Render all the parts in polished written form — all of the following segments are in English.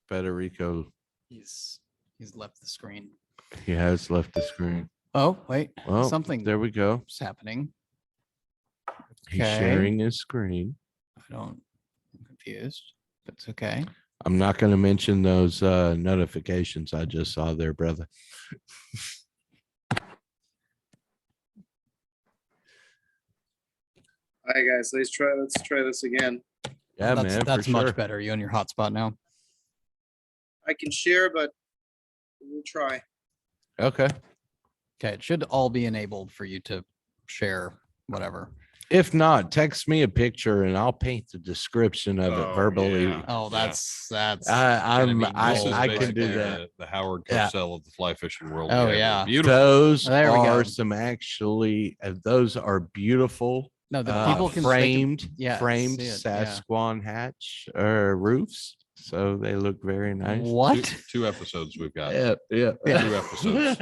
Federico. He's left the screen. He has left the screen. Oh, wait. Well, Something there we go. is happening. He's Okay. sharing his screen. I'm confused. That's okay. I'm not going to mention those notifications I just saw there, brother. All right, guys, let's try this again. Yeah, That's for much sure. better. You on your hotspot now? I can share, but we'll try. Okay. Okay, it should all be enabled for you to share whatever. If not, text me a picture and I'll paint the description of it verbally. Yeah. Oh, that's I can do that. The Howard Yeah. Cosell of the fly fishing world. Oh, yeah. Beautiful. Those There we go. are some actually, those are beautiful. No, the people can framed, see it, framed yeah. Sasquatch hatch roofs. So they look very nice. What? Two episodes we've got. Yeah. Two episodes.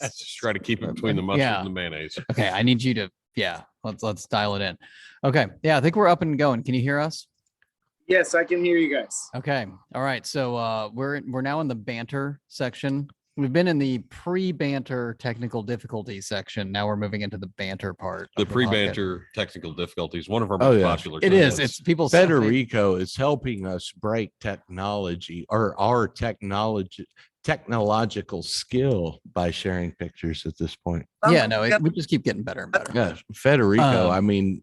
Just try to keep it between the mustard Yeah. and the mayonnaise. Okay, I need you to let's dial it in. Okay, yeah, I think we're up and going. Can you hear us? Yes, I can hear you guys. Okay, all right. So we're now in the banter section. We've been in the pre-banter technical difficulty section. Now we're moving into the banter part. The of pre-banter technical difficulties, one of our Oh, most yeah. popular. It is. segments. It's people's Federico is helping us break technology or our technological skill by sharing pictures at this point. Yeah, no, we just keep getting better and better. Yeah, Federico, I mean,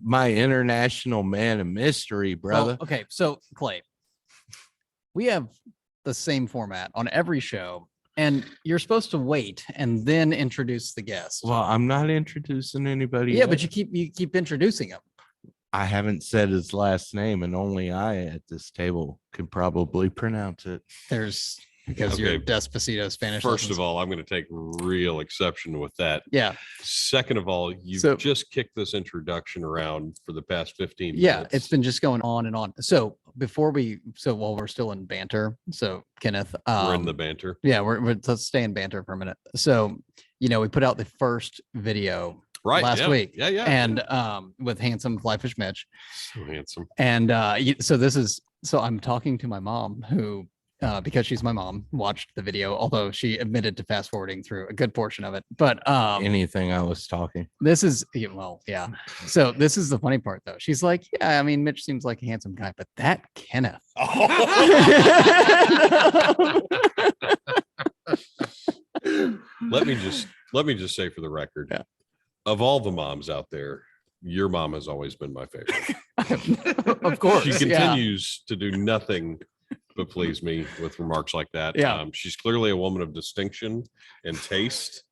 my international man of mystery, brother. Well, okay, so Clay, we have the same format on every show, and you're supposed to wait and then introduce the guest. Well, I'm not introducing anybody. Yeah, yet. but you keep introducing him. I haven't said his last name, and only I at this table could probably pronounce it. Because you're Okay. Despacito Spanish. First lessons. of all, I'm going to take real exception with that. Yeah. Second of all, you've So- just kicked this introduction around for the past 15 Yeah, minutes. it's been just going on and on. So while we're still in banter, so Kenneth, We're in the banter. yeah, let's stay in banter for a minute. So, we put out the first video Right. last yeah, week. Yeah. And with handsome Flyfish Mitch. So handsome. And so I'm talking to my mom who, because she's my mom, watched the video, although she admitted to fast forwarding through a good portion of it. But Anything I was talking. this is, yeah. So this is the funny part though. She's like, yeah, I mean, Mitch seems like a handsome guy, but that Kenneth. Let me just say for the record, Yeah. of all the moms out there, your mom has always been my favorite. Of course. She yeah. continues to do nothing but please me with remarks like that. Yeah. She's clearly a woman of distinction and taste.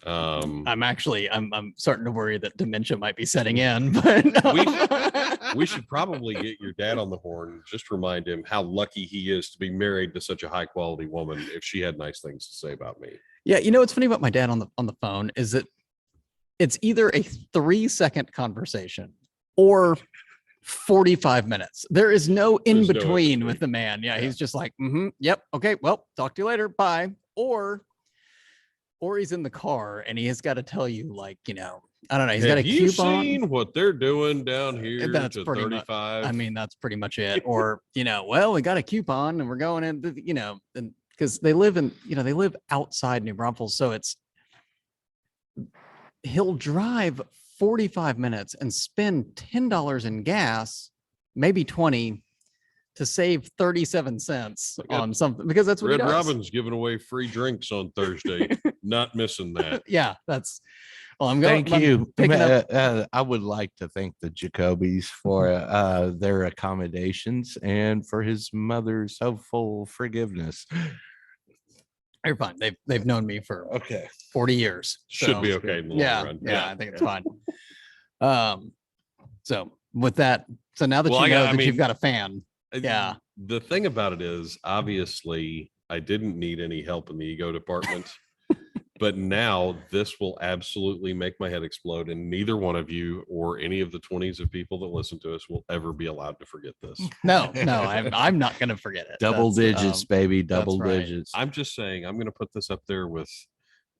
I'm starting to worry that dementia might be setting in, but We should probably get your dad on the horn. Just remind him how lucky he is to be married to such a high quality woman. If she had nice things to say about me. yeah, what's funny about my dad on the phone is that it's either a 3-second conversation or 45 minutes. There is no in There's no between in-between. with the man. Yeah, Yeah. he's just like, yep, okay, well, talk to you later, bye. Or he's in the car and he has got to tell you, like, I don't know, he's got a Have you coupon. seen what they're doing down here That's to pretty much- 35? I mean, that's pretty much it. Or, well, we got a coupon and we're going in, and because they live outside New Braunfels. So he'll drive 45 minutes and spend $10 in gas, maybe 20, to save 37 cents Look at on something, because that's what Red he does. Robin's giving away free drinks on Thursday. Not missing that. Yeah, that's, well, I'm going. Thank you. picking up- I would like to thank the Jacobys for their accommodations and for his mother's hopeful forgiveness. You're fine. They've known me for Okay. 40 years. Should so- be okay in the long Yeah, run. yeah, I think it's fine. So with that, so now that Well, you've mean, got a fan, yeah. The thing about it is, obviously, I didn't need any help in the ego department. But now this will absolutely make my head explode, and neither one of you or any of the 20s of people that listen to us will ever be allowed to forget this. No, I'm not gonna forget it. Double That's, digits, baby. Double right. digits. I'm just saying, I'm going to put this up there with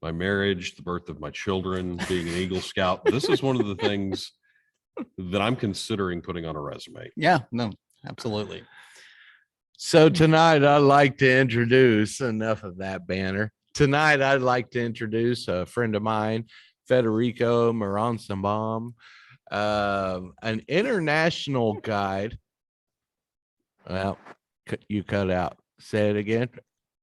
my marriage, the birth of my children, being an Eagle Scout. This is one of the things that I'm considering putting on a resume. Yeah, no, absolutely. So tonight I'd like to introduce, enough of that banner. Tonight I'd like to introduce a friend of mine, Federico Maranza, an international guide. Well, you cut out. Say it again.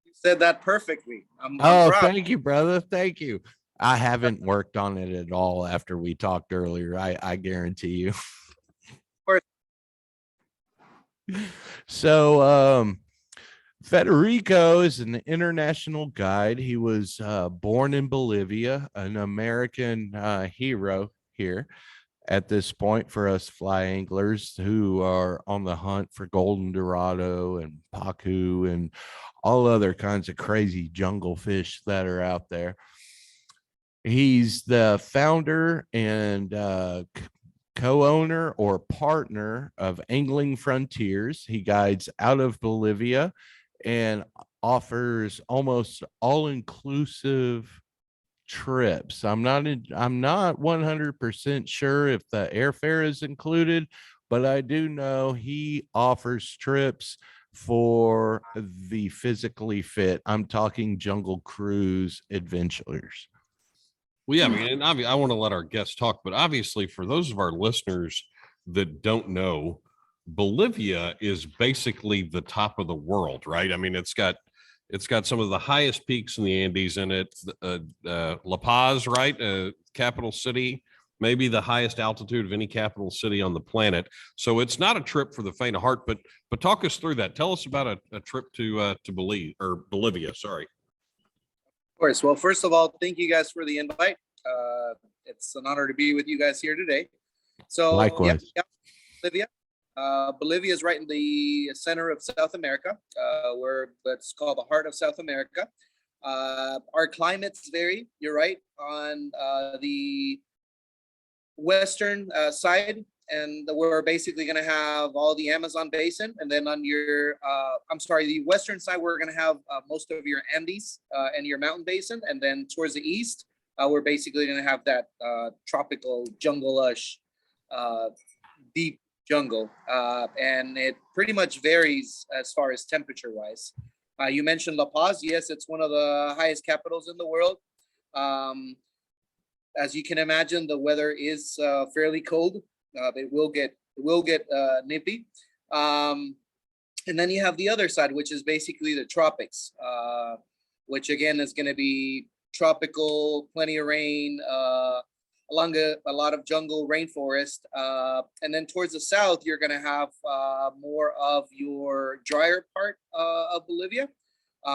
You said that perfectly. I'm Oh, proud. thank you, brother. Thank you. I haven't worked on it at all after we talked earlier. I guarantee you. course. So, Federico is an international guide. He was born in Bolivia, an American hero here at this point for us fly anglers who are on the hunt for golden dorado and pacu and all other kinds of crazy jungle fish that are out there. He's the founder and co-owner or partner of Angling Frontiers. He guides out of Bolivia and offers almost all-inclusive trips. I'm not 100% sure if the airfare is included, but I do know he offers trips for the physically fit. I'm talking jungle cruise adventurers. Well, yeah, I mean, and I want to let our guests talk, but obviously, for those of our listeners that don't know, Bolivia is basically the top of the world, right? I mean, it's got some of the highest peaks in the Andes in it. La Paz, right, capital city, maybe the highest altitude of any capital city on the planet. So it's not a trip for the faint of heart. But talk us through that. Tell us about a trip to Bolivia. Sorry. Of course. Well, first of all, thank you guys for the invite. It's an honor to be with you guys here today. So, Likewise. Bolivia. Bolivia is right in the center of South America, where it's called the heart of South America. Our climates vary. You're right on the western side, and we're basically going to have all the Amazon basin, and then on your the western side, we're going to have most of your Andes and your mountain basin, and then towards the east, we're basically going to have that tropical jungle lush deep jungle, and it pretty much varies as far as temperature wise. You mentioned La Paz. Yes, it's one of the highest capitals in the world. As you can imagine, the weather is fairly cold. It will get nippy. And then you have the other side, which is basically the tropics, which again is going to be tropical, plenty of rain, along a lot of jungle rainforest. And then towards the south, you're going to have more of your drier part of Bolivia,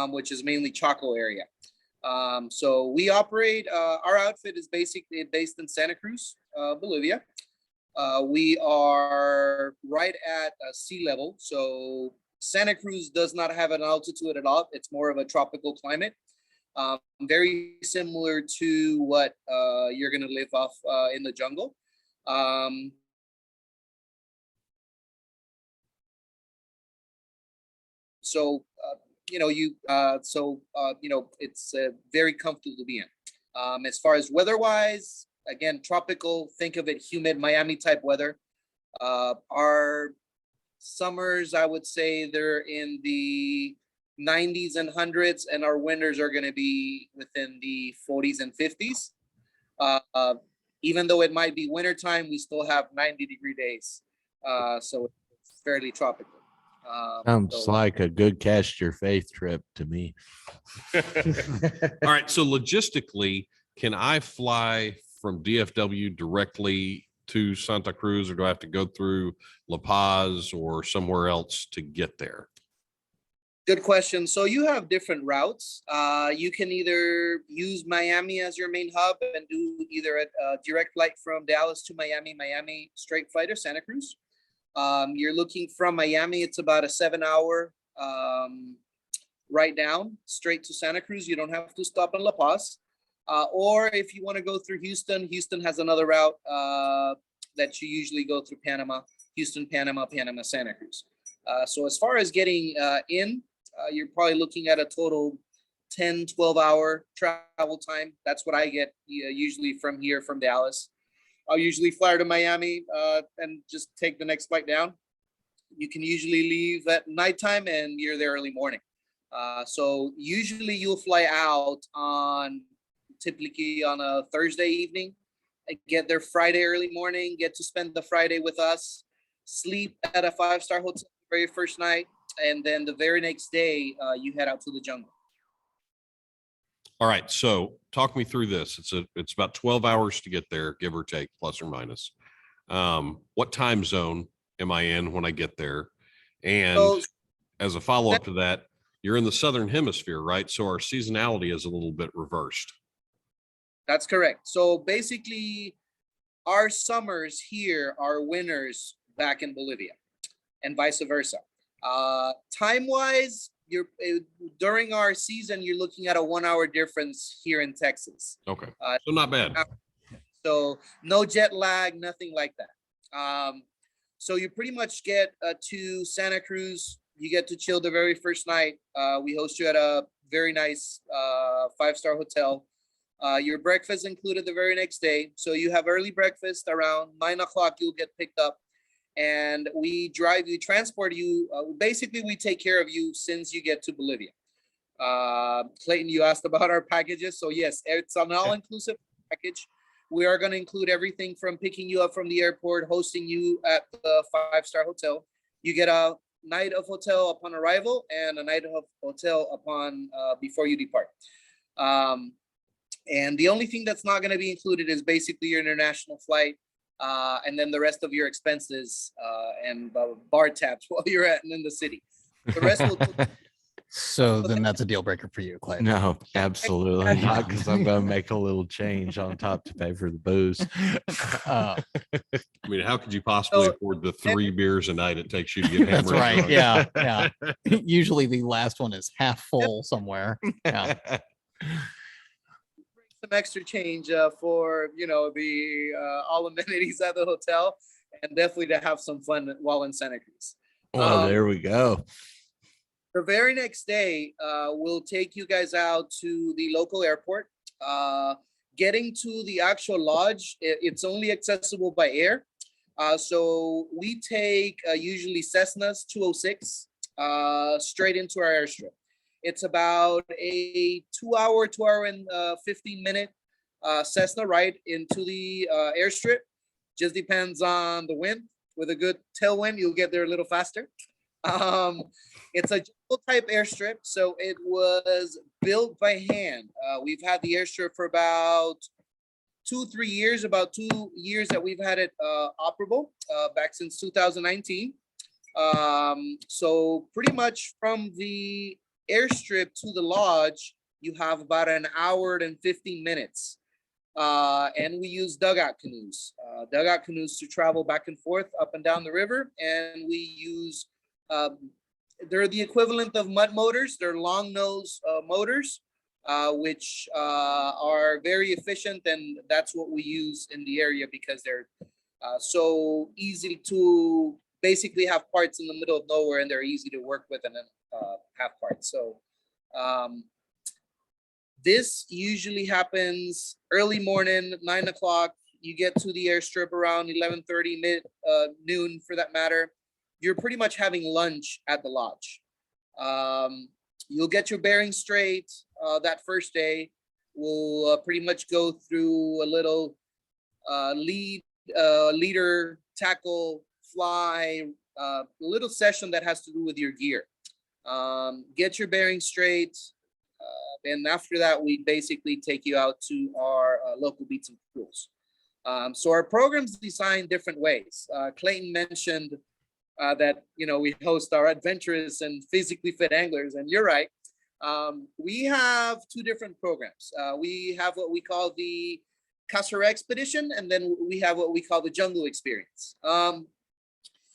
which is mainly Chaco area. So we operate, our outfit is basically based in Santa Cruz, Bolivia. We are right at sea level. So Santa Cruz does not have an altitude at all. It's more of a tropical climate. Very similar to what you're going to live off in the jungle. It's very comfortable to be in. As far as weather-wise, again, tropical, think of it humid, Miami type weather. Our summers, I would say they're in the 90s and 100s, and our winters are going to be within the 40s and 50s. Even though it might be wintertime, we still have 90-degree days. So it's fairly tropical. Sounds like a good cast your faith trip to me. All right. So logistically, can I fly from DFW directly to Santa Cruz, or do I have to go through La Paz or somewhere else to get there? Good question. So you have different routes. You can either use Miami as your main hub and do either a direct flight from Dallas to Miami straight flight, or Santa Cruz. You're looking from Miami, it's about a 7-hour right down straight to Santa Cruz. You don't have to stop in La Paz. Or if you want to go through Houston, Houston has another route that you usually go through Panama, Houston, Panama, Santa Cruz. So as far as getting in, you're probably looking at a total 10, 12-hour travel time. That's what I get usually from here, from Dallas. I'll usually fly to Miami and just take the next flight down. You can usually leave at nighttime and you're there early morning. So usually you'll fly out on typically on a Thursday evening, get there Friday early morning, get to spend the Friday with us, sleep at a 5-star hotel the very first night, and then the very next day you head out to the jungle. All right. So talk me through this. It's about 12 hours to get there, give or take, plus or minus. What time zone am I in when I get there? And So as a follow-up to that, you're in the Southern Hemisphere, right? So our seasonality is a little bit reversed. that's correct. So basically, our summers here are winters back in Bolivia, and vice versa. Time-wise, during our season, you're looking at a 1-hour difference here in Texas. Okay. So not bad. So no jet lag, nothing like that. So you pretty much get to Santa Cruz. You get to chill the very first night. We host you at a very nice 5-star hotel. Your breakfast included the very next day. So you have early breakfast around 9 o'clock. You'll get picked up, and we drive you, transport you. Basically, we take care of you since you get to Bolivia. Clayton, you asked about our packages. So yes, it's an all-inclusive package. We are going to include everything from picking you up from the airport, hosting you at the 5-star hotel. You get a night of hotel upon arrival and a night of hotel upon before you depart. And the only thing that's not going to be included is basically your international flight, and then the rest of your expenses and bar tabs while you're in the city. The rest will. So then that's a deal breaker for you, Clay. No, absolutely not, because I'm going to make a little change on top to pay for the booze. Uh, I mean, how could you possibly afford the 3 beers a night it takes you to get hammered? that's right. drunk? Yeah. Yeah. Usually the last one is half full somewhere. Yeah. Some extra change for the all amenities at the hotel, and definitely to have some fun while in Santa Cruz. Well, there we go. The very next day, we'll take you guys out to the local airport. Getting to the actual lodge, it's only accessible by air. So we take usually Cessna's 206 straight into our airstrip. It's about a 2 hour and 15-minute Cessna ride into the airstrip. Just depends on the wind. With a good tailwind, you'll get there a little faster. It's a jungle type airstrip, so it was built by hand. We've had the airstrip for about 2-3 years, about 2 years that we've had it operable, back since 2019. So pretty much from the airstrip to the lodge, you have about an hour and 15 minutes. And we use dugout canoes to travel back and forth up and down the river. And we use, they're the equivalent of mud motors. They're long nose motors, which are very efficient. And that's what we use in the area because they're so easy to basically have parts in the middle of nowhere, and they're easy to work with and then have parts. So this usually happens early morning, 9 o'clock. You get to the airstrip around 11:30, noon for that matter. You're pretty much having lunch at the lodge. You'll get your bearings straight that first day. We'll pretty much go through a little leader, tackle, fly, little session that has to do with your gear. Get your bearings straight. And after that, we basically take you out to our local beats and pools. So our program's designed different ways. Clayton mentioned that we host our adventurous and physically fit anglers, and you're right. We have 2 different programs. We have what we call the Casara Expedition, and then we have what we call the Jungle Experience.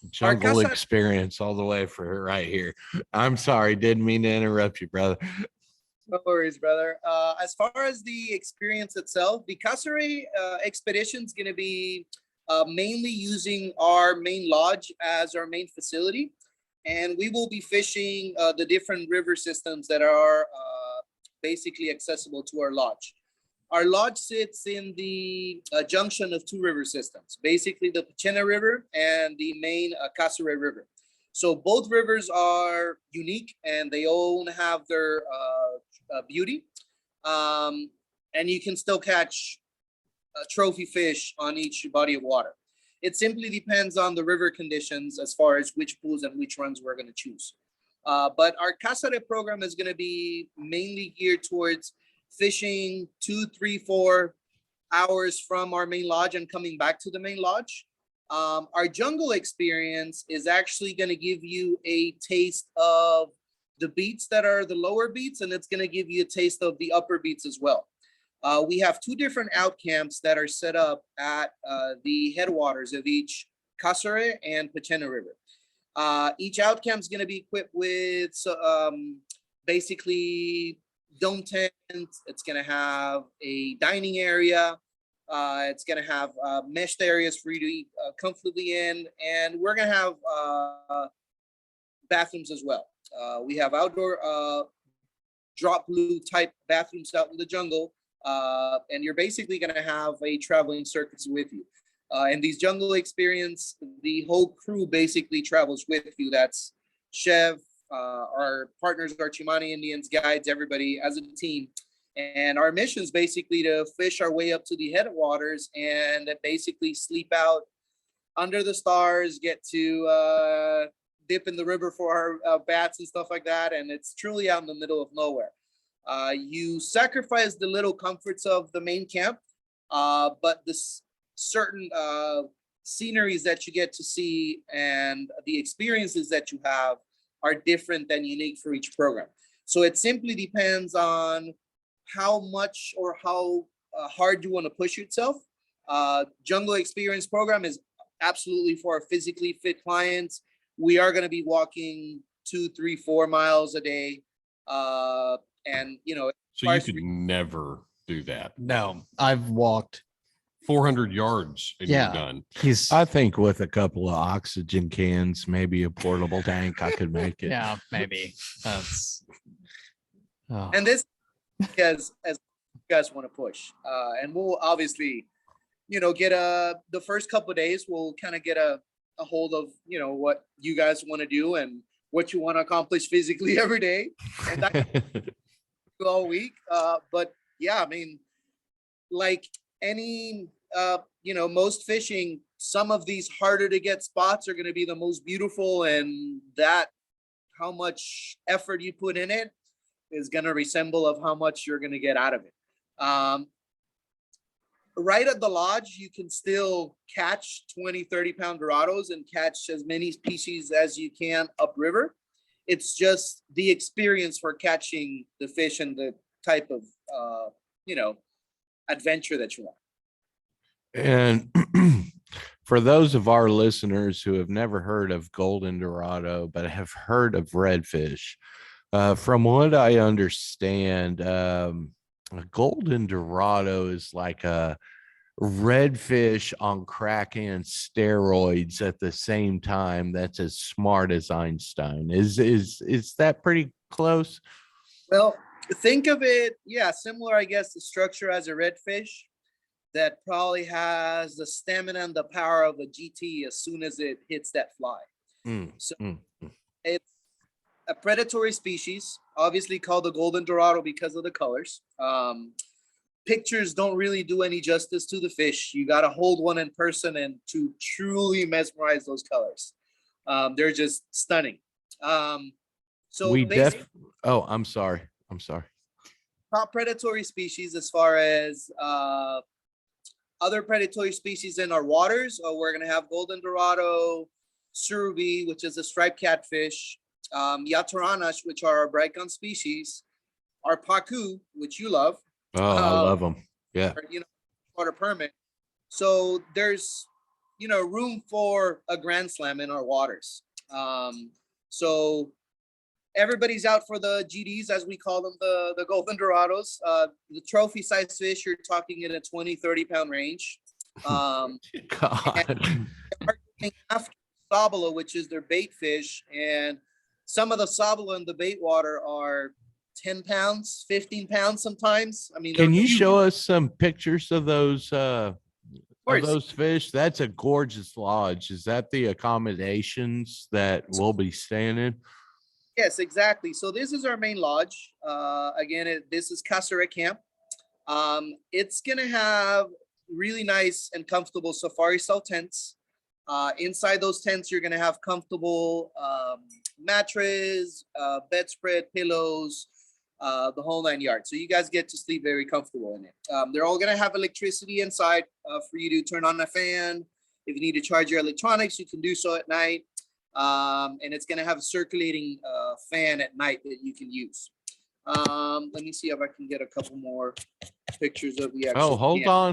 Jungle experience all the way for right here. I'm sorry, didn't mean to interrupt you, brother. No worries, brother. As far as the experience itself, the Casara Expedition is going to be mainly using our main lodge as our main facility. And we will be fishing the different river systems that are basically accessible to our lodge. Our lodge sits in the junction of 2 river systems, basically the Pachena River and the main Casara River. So both rivers are unique and they all have their beauty. And you can still catch trophy fish on each body of water. It simply depends on the river conditions as far as which pools and which runs we're going to choose. But our Casare program is going to be mainly geared towards fishing 2, 3, 4 hours from our main lodge and coming back to the main lodge. Our jungle experience is actually going to give you a taste of the beats that are the lower beats, and it's going to give you a taste of the upper beats as well. We have 2 different out camps that are set up at the headwaters of each Casare and Pachena River. Each out camp is going to be equipped with basically dome tents. It's going to have a dining area. It's going to have meshed areas for you to eat comfortably in. And we're going to have bathrooms as well. We have outdoor drop blue type bathrooms out in the jungle. And you're basically going to have a traveling circus with you. And these jungle experience, the whole crew basically travels with you. That's Chev, our partners, our Chimani Indians, guides, everybody as a team. And our mission is basically to fish our way up to the headwaters and basically sleep out under the stars, get to dip in the river for our bats and stuff like that. And it's truly out in the middle of nowhere. You sacrifice the little comforts of the main camp, but this certain sceneries that you get to see and the experiences that you have are different and unique for each program. So it simply depends on how much or how hard you want to push yourself. Jungle Experience program is absolutely for our physically fit clients. We are going to be walking 2, 3, 4 miles a day. And, you know, So you could never do that. No, I've walked. 400 yards and Yeah. you're done. I think with a couple of oxygen cans, maybe a portable tank, I could make it. Yeah, maybe. That's. Oh. and this as you guys want to push. And we'll obviously, you know, get the first couple of days, we'll kind of get a hold of, you know, what you guys want to do and what you want to accomplish physically every day. And that all week. But yeah, I mean, like any, you know, most fishing, some of these harder to get spots are going to be the most beautiful, and that how much effort you put in it is going to resemble of how much you're going to get out of it. Right at the lodge, you can still catch 20, 30 pound dorados and catch as many species as you can upriver. It's just the experience for catching the fish and the type of, you know, adventure that you want. And for those of our listeners who have never heard of golden dorado, but have heard of redfish, from what I understand, a golden dorado is like a redfish on crack and steroids at the same time. That's as smart as Einstein. Is that pretty close? Well, think of it, yeah, similar, I guess, the structure as a redfish that probably has the stamina and the power of a GT as soon as it hits that fly. It's a predatory species, obviously called the golden dorado because of the colors. Pictures don't really do any justice to the fish. You got to hold one in person and to truly mesmerize those colors. They're just stunning. So I'm sorry. Top predatory species as far as other predatory species in our waters, we're going to have golden dorado, surubi, which is a striped catfish, yataranash, which are our bright gun species, our pacu, which you love. Oh, I love them. Yeah. You know, water permit. So there's, you know, room for a grand slam in our waters. So everybody's out for the GDs, as we call them, the golden dorados. The trophy size fish, you're talking in a 20, 30 pound range. God. After sabala, which is their bait fish, and some of the sabala in the bait water are 10 pounds, 15 pounds sometimes. I mean, can you show us some pictures of those of those fish. That's a gorgeous lodge. Is that the accommodations that we'll be staying in? Yes, exactly. So this is our main lodge. Again, this is Caseret Camp. It's gonna have really nice and comfortable safari style tents. Inside those tents, you're gonna have comfortable mattress, bedspread, pillows, the whole 9 yards. So you guys get to sleep very comfortable in it. They're all gonna have electricity inside for you to turn on the fan. If you need to charge your electronics, you can do so at night. And it's gonna have a circulating fan at night that you can use. Let me see if I can get a couple more pictures of the actual. Oh,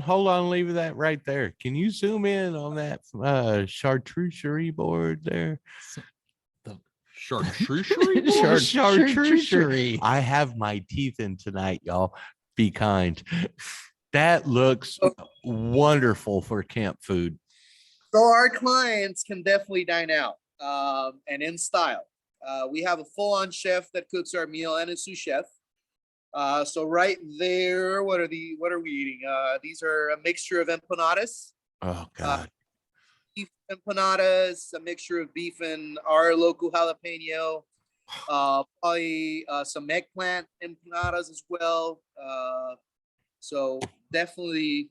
hold on, leave that right there. Can you zoom in on that charcuterie board there? Charcuterie? Charcuterie. I have my teeth in tonight, y'all. Be kind. That looks wonderful for camp food. So our clients can definitely dine out and in style. We have a full-on chef that cooks our meal and a sous chef. So right there, what are we eating? These are a mixture of empanadas. Oh God. Beef empanadas, a mixture of beef and our local jalapeno. Probably some eggplant empanadas as well. So definitely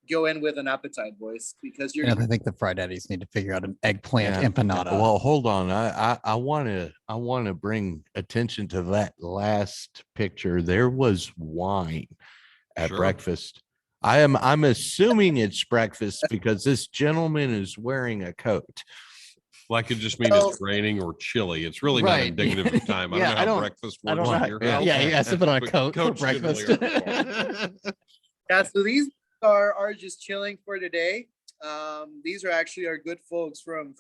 go in with an appetite, boys, because you're. I think the Fried Daddies need to figure out an eggplant empanada. Well, hold on. I want to bring attention to that last picture. There was wine at breakfast. I'm assuming it's breakfast because this gentleman is wearing a coat. Well, I could just mean it's raining or chilly. It's really not indicative of time. I don't know how breakfast works. Yeah, sip it on a coat for breakfast. Yeah, so these are just chilling for today. These are actually our good folks from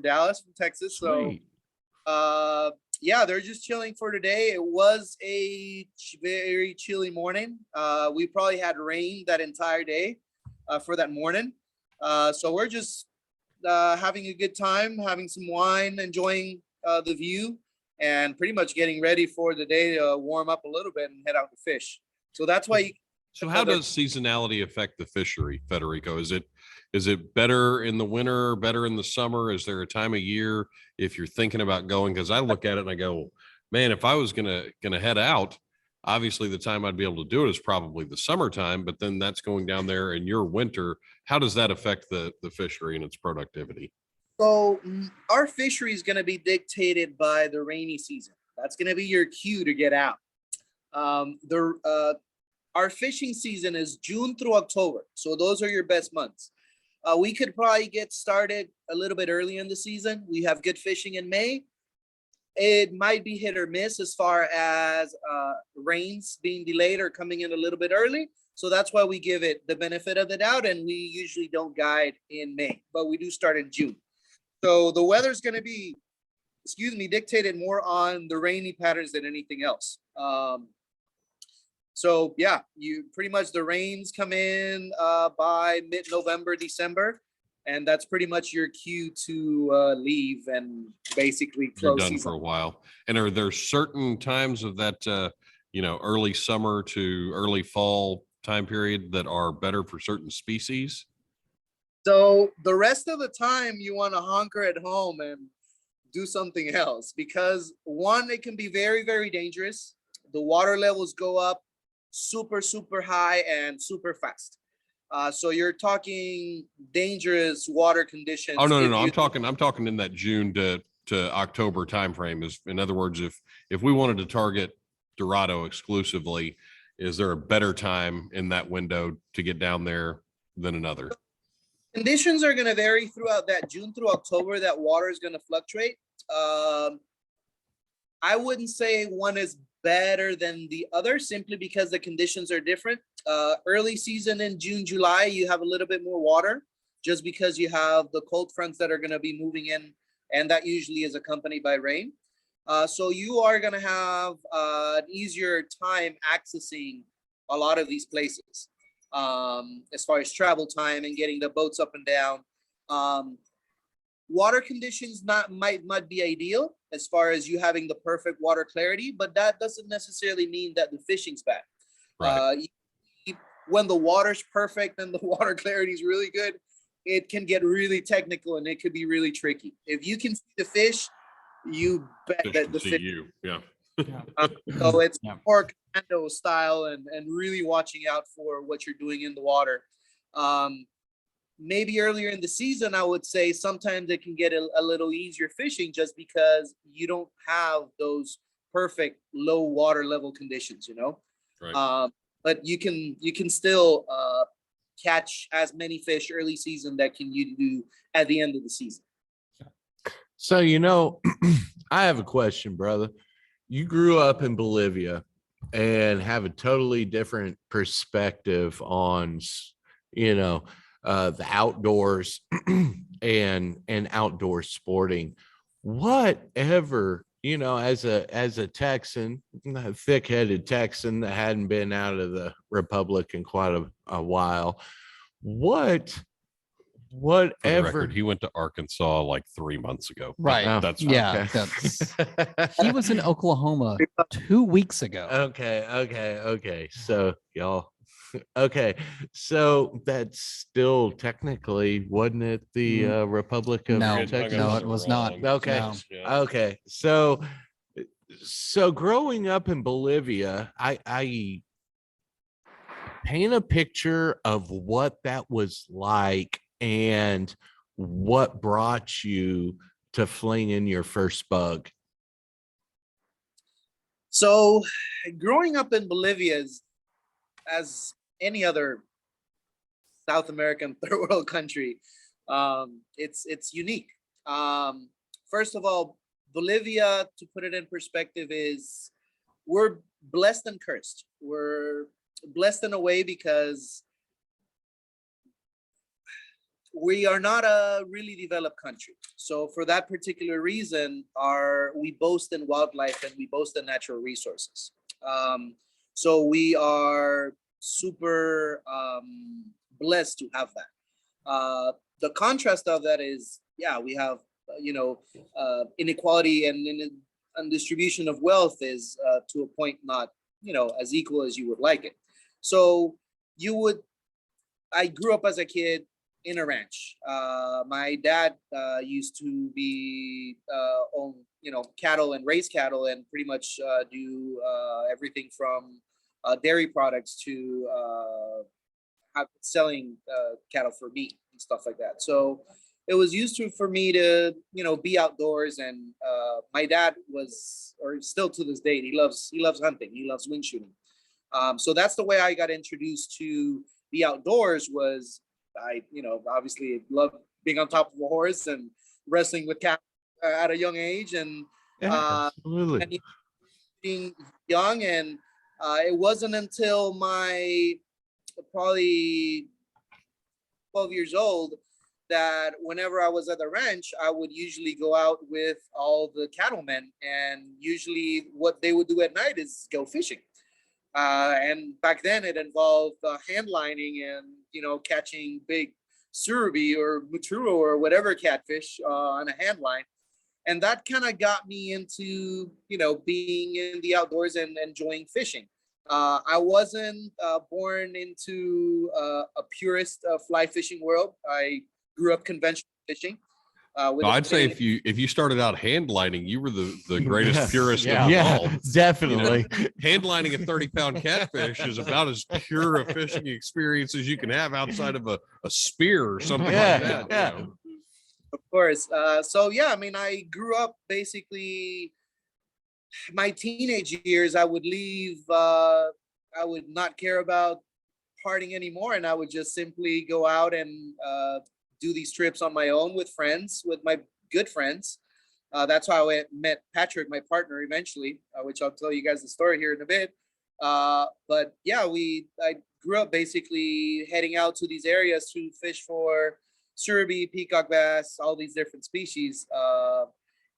Dallas, from Texas. Sweet. So yeah, they're just chilling for today. It was a very chilly morning. We probably had rain that entire day for that morning. So we're just having a good time, having some wine, enjoying the view, and pretty much getting ready for the day to warm up a little bit and head out to fish. So that's why So how does seasonality affect the fishery, Federico? Is it better in the winter, better in the summer? Is there a time of year if you're thinking about going? Because I look at it and I go, man, if I was gonna head out, obviously the time I'd be able to do it is probably the summertime, but then that's going down there in your winter. How does that affect the fishery and its productivity? So our fishery is going to be dictated by the rainy season. That's going to be your cue to get out. Our fishing season is June through October. So those are your best months. We could probably get started a little bit early in the season. We have good fishing in May. It might be hit or miss as far as rains being delayed or coming in a little bit early. So that's why we give it the benefit of the doubt, and we usually don't guide in May, but we do start in June. So the weather's going to be, dictated more on the rainy patterns than anything else. So yeah, you pretty much the rains come in by mid-November, December, and that's pretty much your cue to leave and basically close. You're done for a while. And are there certain times of that, early summer to early fall time period that are better for certain species? So the rest of the time you want to hunker at home and do something else, because one, it can be very, very dangerous. The water levels go up super, super high and super fast. So you're talking dangerous water conditions. Oh, no. I'm talking in that June to October timeframe. Is, in other words, if we wanted to target Dorado exclusively, is there a better time in that window to get down there than another? Conditions are going to vary throughout that June through October. That water is going to fluctuate. I wouldn't say one is better than the other simply because the conditions are different. Early season in June, July, you have a little bit more water just because you have the cold fronts that are going to be moving in, and that usually is accompanied by rain. So you are going to have an easier time accessing a lot of these places as far as travel time and getting the boats up and down. Water conditions might not be ideal as far as you having the perfect water clarity, but that doesn't necessarily mean that the fishing's bad. Right. when the water's perfect and the water clarity is really good, it can get really technical and it could be really tricky. If you can see the fish, you bet Fish that can the see fish. you. Yeah. So it's Yeah. more commando style and really watching out for what you're doing in the water. Maybe earlier in the season, I would say sometimes it can get a little easier fishing just because you don't have those perfect low water level conditions, you know. Right. But you can still catch as many fish early season that can you do at the end of the season. So, I have a question, brother. You grew up in Bolivia and have a totally different perspective on, the outdoors and outdoor sporting. Whatever, as a Texan, a thick-headed Texan that hadn't been out of the Republic in quite a while, For the whatever. record, he went to Arkansas like 3 months ago. Right. Oh, That's Yeah. He was in Oklahoma 2 weeks ago. Okay. So y'all, okay. So that's still technically, wasn't it the Republic of No, Texas? no, it was not. Okay. No. Okay. So growing up in Bolivia, I paint a picture of what that was like and what brought you to fling in your first bug. So growing up in Bolivia is, as any other South American third world country, it's unique. First of all, Bolivia, to put it in perspective, is we're blessed and cursed. We're blessed in a way because we are not a really developed country. So for that particular reason, we boast in wildlife and we boast in natural resources. So we are super blessed to have that. The contrast of that is, yeah, we have inequality and distribution of wealth is to a point not as equal as you would like it. So I grew up as a kid in a ranch. My dad used to be own cattle and raise cattle and pretty much do everything from dairy products to selling cattle for meat and stuff like that. So it was used for me to be outdoors, and my dad was, or still to this day, he loves hunting, he loves wing shooting. So that's the way I got introduced to the outdoors. Was I obviously love being on top of a horse and wrestling with cattle at a young age, and Absolutely. and being young, and it wasn't until my probably 12 years old that whenever I was at the ranch, I would usually go out with all the cattlemen, and usually what they would do at night is go fishing. And back then it involved hand lining and catching big surubí or muturo or whatever catfish on a hand line. And that kind of got me into being in the outdoors and enjoying fishing. I wasn't born into a purist fly fishing world. I grew up conventional fishing. No, I'd say if you started out hand lining, you were the greatest Yes. purist of them Yeah, all. definitely. Hand lining a 30-pound catfish is about as pure a fishing experience as you can have outside of a spear or something like that. Yeah. Of course. So yeah, I mean, I grew up basically my teenage years. I would leave. I would not care about partying anymore, and I would just simply go out and do these trips on my own with friends, with my good friends. That's how I met Patrick, my partner, eventually, which I'll tell you guys the story here in a bit. But yeah, I grew up basically heading out to these areas to fish for surubí, peacock bass, all these different species.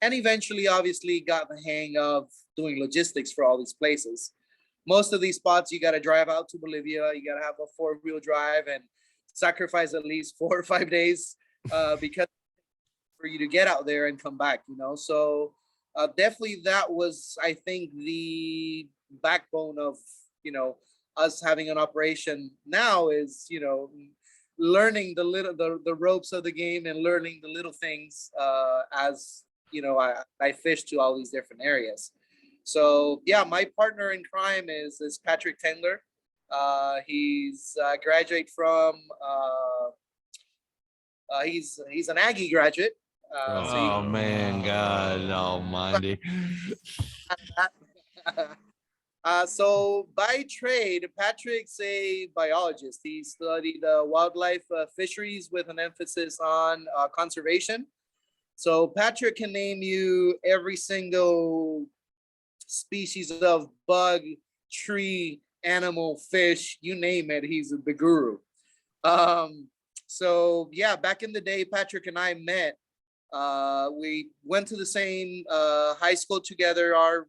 And eventually, obviously, got the hang of doing logistics for all these places. Most of these spots, you got to drive out to Bolivia. You got to have a 4-wheel drive and sacrifice at least 4 or 5 days because for you to get out there and come back. So definitely that was, I think, the backbone of us having an operation now is, you know, learning the ropes of the game and learning the little things as you know, I fish to all these different areas. So yeah, my partner in crime is Patrick Tendler. He's graduate from he's an Aggie graduate. So you Oh man, God Almighty. so by trade, Patrick's a biologist. He studied wildlife fisheries with an emphasis on conservation. So Patrick can name you every single species of bug, tree, animal, fish, you name it. He's the guru. So yeah, back in the day, Patrick and I met. We went to the same high school together. Our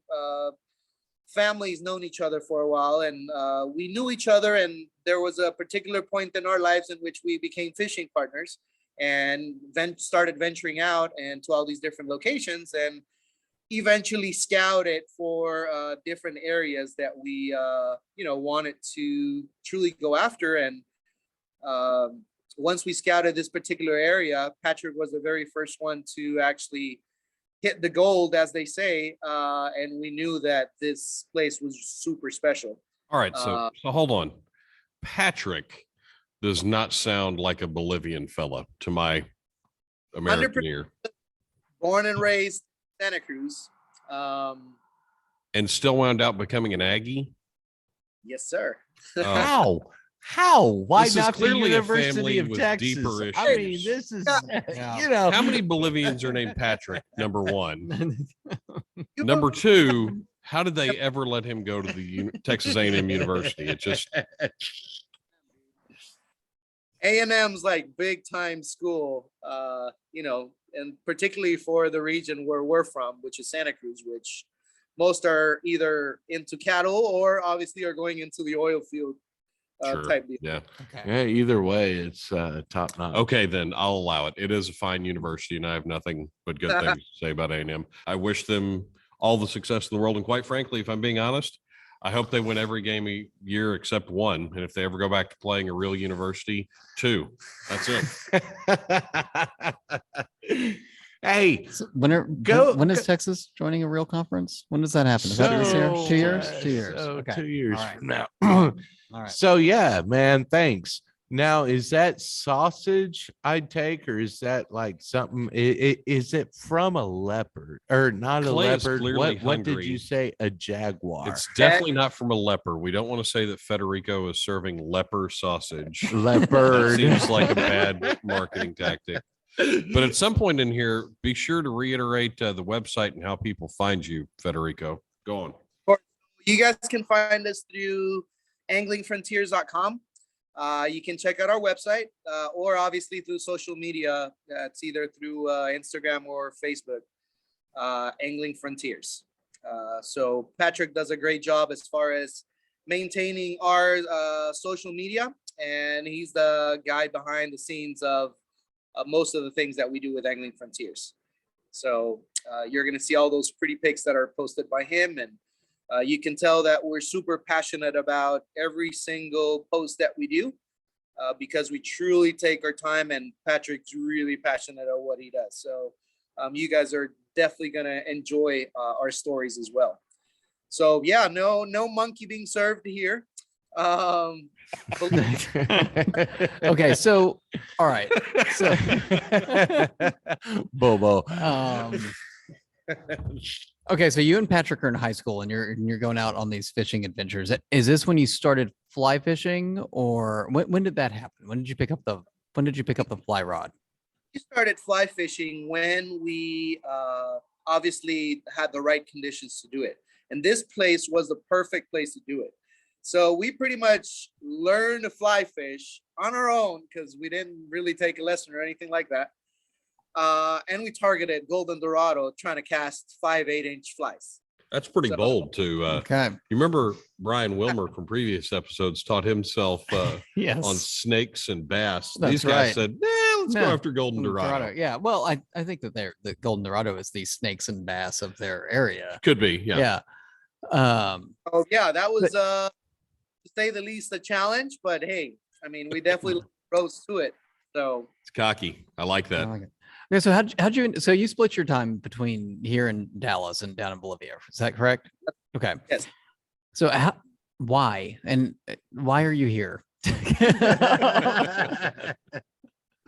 families known each other for a while, and we knew each other. And there was a particular point in our lives in which we became fishing partners, and then started venturing out and to all these different locations, and eventually scouted for different areas that we you know, wanted to truly go after. And once we scouted this particular area, Patrick was the very first one to actually hit the gold, as they say, and we knew that this place was super special. All right, so hold on. Patrick does not sound like a Bolivian fella to my American ear. Born and raised Santa Cruz. And still wound up becoming an Aggie? Yes, sir. How? How? Why This is not the clearly a University family of with Texas? deeper I mean, issues. this is, Yeah. you know, How many Bolivians are named Patrick? Number one. Number two, how did they ever let him go to the Texas A&M University? It just A&M's like big time school, you know, and particularly for the region where we're from, which is Santa Cruz, which most are either into cattle or obviously are going into the oil field sure. type deal. Yeah. Okay. yeah, either way, it's top notch. Okay, then I'll allow it. It is a fine university, and I have nothing but good things to say about A&M. I wish them all the success in the world, and quite frankly, if I'm being honest, I hope they win every game a year except one. And if they ever go back to playing a real university, 2. That's it. Hey, So when is Texas joining a real conference? When does that happen? Is that this year? 2 years? 2 years. So Okay. 2 years All right. from now. All right. So yeah, man, thanks. Now, is that sausage I'd take, or is that like something? Is it from a leopard or not a Clay is leopard? clearly What did hungry. you say? A jaguar? It's definitely not from a leper. We don't want to say that Federico is serving leper sausage. That leopard. seems like a bad marketing tactic. But at some point in here, be sure to reiterate the website and how people find you, Federico. Go on. You guys can find us through anglingfrontiers.com. You can check out our website or obviously through social media. It's either through Instagram or Facebook, Angling Frontiers. So Patrick does a great job as far as maintaining our social media, and he's the guy behind the scenes of most of the things that we do with Angling Frontiers. So you're going to see all those pretty pics that are posted by him, and you can tell that we're super passionate about every single post that we do because we truly take our time, and Patrick's really passionate about what he does. So you guys are definitely going to enjoy our stories as well. So yeah, no monkey being served here. Okay, so all right. So Bobo. Okay, so you and Patrick are in high school and you're going out on these fishing adventures. Is this when you started fly fishing, or when did that happen? When did you pick up the fly rod? We started fly fishing when we obviously had the right conditions to do it. And this place was the perfect place to do it. So we pretty much learned to fly fish on our own because we didn't really take a lesson or anything like that. And we targeted golden dorado, trying to cast 5-8-inch flies. That's pretty So- bold to Okay. you remember Brian Wilmer from previous episodes taught himself Yes. on snakes and bass. That's These guys right. said, let's go No, after golden dorado. Yeah. Well, I think that the golden dorado is the snakes and bass of their area. Could be, yeah. Yeah. Oh yeah, that was to say the least, a challenge. But hey, I mean, we definitely rose to it. So It's cocky. I like I that. like it. Okay, so how'd you so you split your time between here in Dallas and down in Bolivia? Is that correct? Okay. yes. So why and why are you here?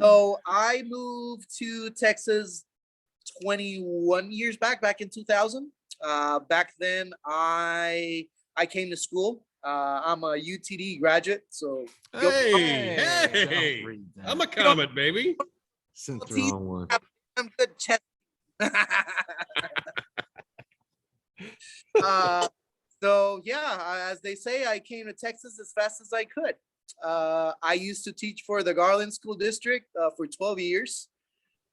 So I moved to Texas 21 years back in 2000. Back then, I came to school. I'm a UTD graduate, so Hey, Hey, hey, don't read that. I'm a comet, baby. Sent the teeth. wrong one. I'm good chest. So yeah, as they say, I came to Texas as fast as I could. I used to teach for the Garland School District for 12 years.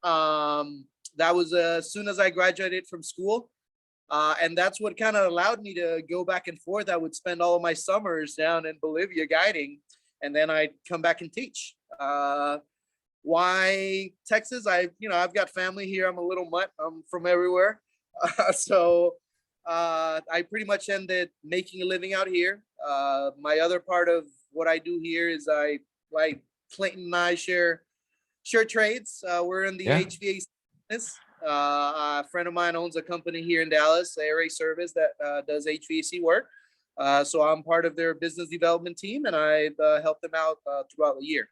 That was as soon as I graduated from school. And that's what kind of allowed me to go back and forth. I would spend all of my summers down in Bolivia guiding, and then I'd come back and teach. Why Texas? I've got family here. I'm a little mutt. I'm from everywhere. So I pretty much ended making a living out here. My other part of what I do here is like Clayton and I share trades. We're in the Yeah. HVAC business. A friend of mine owns a company here in Dallas, ARA Service, that does HVAC work. So I'm part of their business development team, and I help them out throughout the year.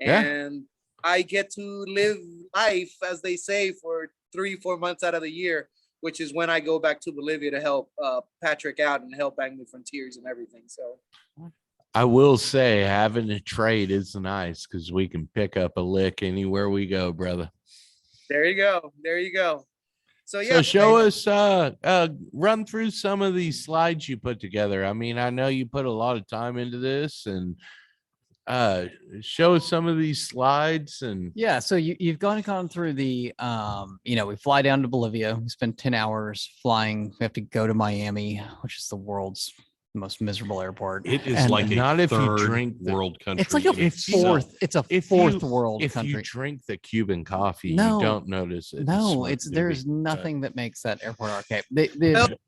Yeah. And I get to live life, as they say, for 3-4 months out of the year, which is when I go back to Bolivia to help Patrick out and help Agnew Frontiers and everything. So I will say having a trade is nice because we can pick up a lick anywhere we go, brother. there you go. There you go. So yeah, So show us, run through some of these slides you put together. I mean, I know you put a lot of time into this, and show us some of these slides. And Yeah, so you've gone through the we fly down to Bolivia, we spend 10 hours flying, we have to go to Miami, which is the world's most miserable airport. It is And like a not if you third drink the- world country. it's like a in itself. fourth world if country. you drink the Cuban coffee, No. you don't notice it. No, there's nothing that makes that airport archaic. The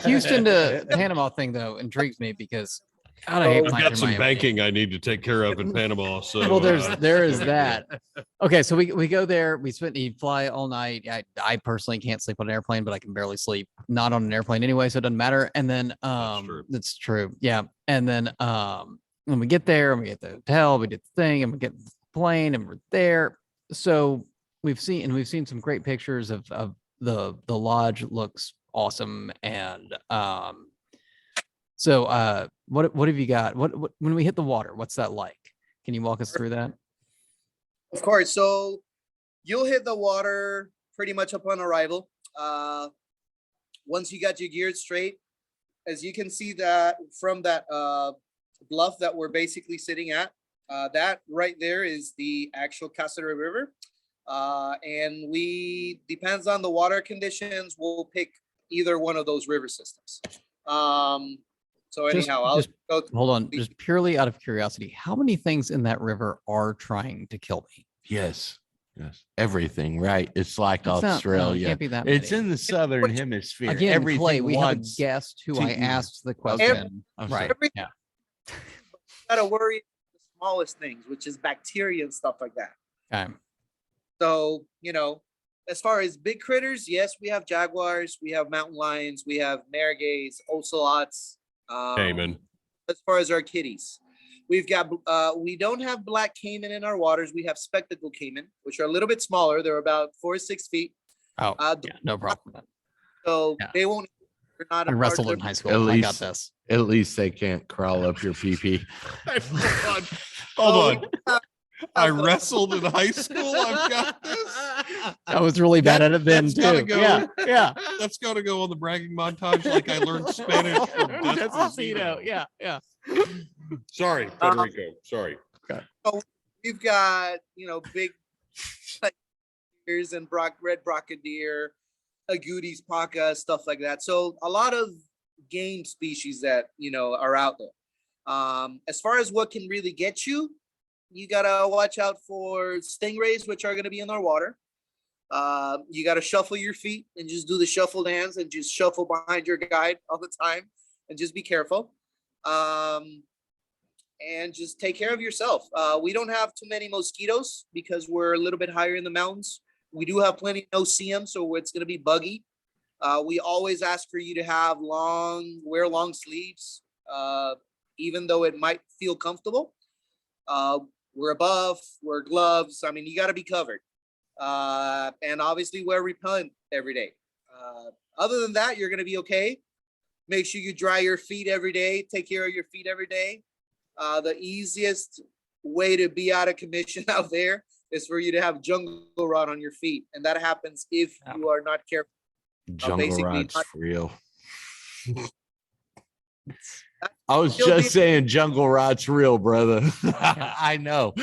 Houston to Panama thing though intrigues me because God, I hate I've flying I've got through some Miami. banking I need to take care of in Panama. So Well, there is that. Okay, so we go there. You fly all night. I personally can't sleep on an airplane, but I can barely sleep not on an airplane anyway, so it doesn't matter. And then true. that's true. Yeah. And then when we get there and we get the hotel, we did the thing, and we get the plane, and we're there. So we've seen some great pictures of the lodge. Looks awesome. And so what have you got? What when we hit the water, what's that like? Can you walk us through that? of course. So you'll hit the water pretty much upon arrival. Once you got your gears straight, as you can see that from that bluff that we're basically sitting at, that right there is the actual Caceres River. And we, depends on the water conditions, we'll pick either one of those river systems. So anyhow, I'll just go hold on. Just purely out of curiosity, how many things in that river are trying to kill me? Yes, everything. Right? It's like It's not- no, it Australia. can't be that It's many. in the southern hemisphere. Again, everything Clay, we have a wants guest who to I eat. asked the Okay. question. I'm Right. sorry. Yeah. gotta worry about the smallest things, which is bacteria and stuff like that. Okay. So, as far as big critters, yes, we have jaguars, we have mountain lions, we have marigays, ocelots. Cayman. As far as our kitties, we've got, we don't have black caiman in our waters. We have spectacle caiman, which are a little bit smaller. They're about 4 to 6 feet. Oh, Yeah, no problem. So Yeah. they won't. They're not. I a part of wrestled their- in high school. At I got least- this. At least they can't crawl up your pee. Hold on. I wrestled in high school. I've got this. I was really bad at it then That's gotta too. go. Yeah. That's got to go on the bragging montage like I learned Spanish from Despacito. Yeah. Sorry, Federico. Sorry. We've got big ears and red brocadere, agoutis, paca, stuff like that. So a lot of game species that are out there. As far as what can really get you, you gotta watch out for stingrays, which are gonna be in our water. You gotta shuffle your feet and just do the shuffled hands and just shuffle behind your guide all the time and just be careful. And just take care of yourself. We don't have too many mosquitoes because we're a little bit higher in the mountains. We do have plenty of no-see-em, so it's going to be buggy. We always ask for you to wear long sleeves, even though it might feel comfortable. Wear a buff, wear gloves. I mean, you got to be covered. And obviously wear repellent every day. Other than that, you're going to be okay. Make sure you dry your feet every day. Take care of your feet every day. The easiest way to be out of commission out there is for you to have jungle rot on your feet. And that happens if you are not careful. Jungle rot's real. I was just saying jungle rot's real, brother. I know.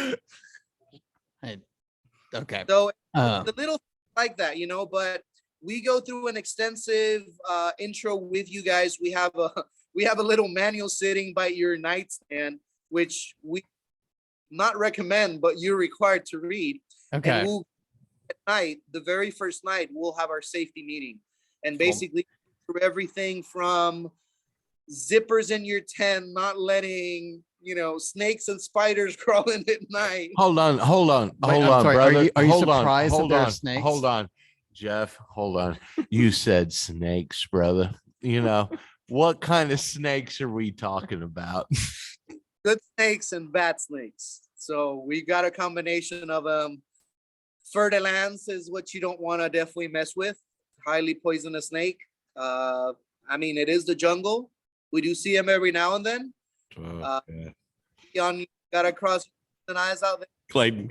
Okay. So the little like that, you know, but we go through an extensive intro with you guys. We have a little manual sitting by your nightstand, which we not recommend, but you're required to read. Okay. And at night, the very first night, we'll have our safety meeting, and basically for everything from zippers in your tent, not letting snakes and spiders crawl in at night. Hold on, sorry, brother. Are you Hold surprised on, that there are snakes? Hold on, Jeff. Hold on. You said snakes, brother. What kind of snakes are we talking about? Good snakes and bad snakes. So we got a combination of them. Fer-de-lance is what you don't want to definitely mess with. Highly poisonous snake. I mean, it is the jungle. We do see them every now and then. Gotta cross your eyes out there.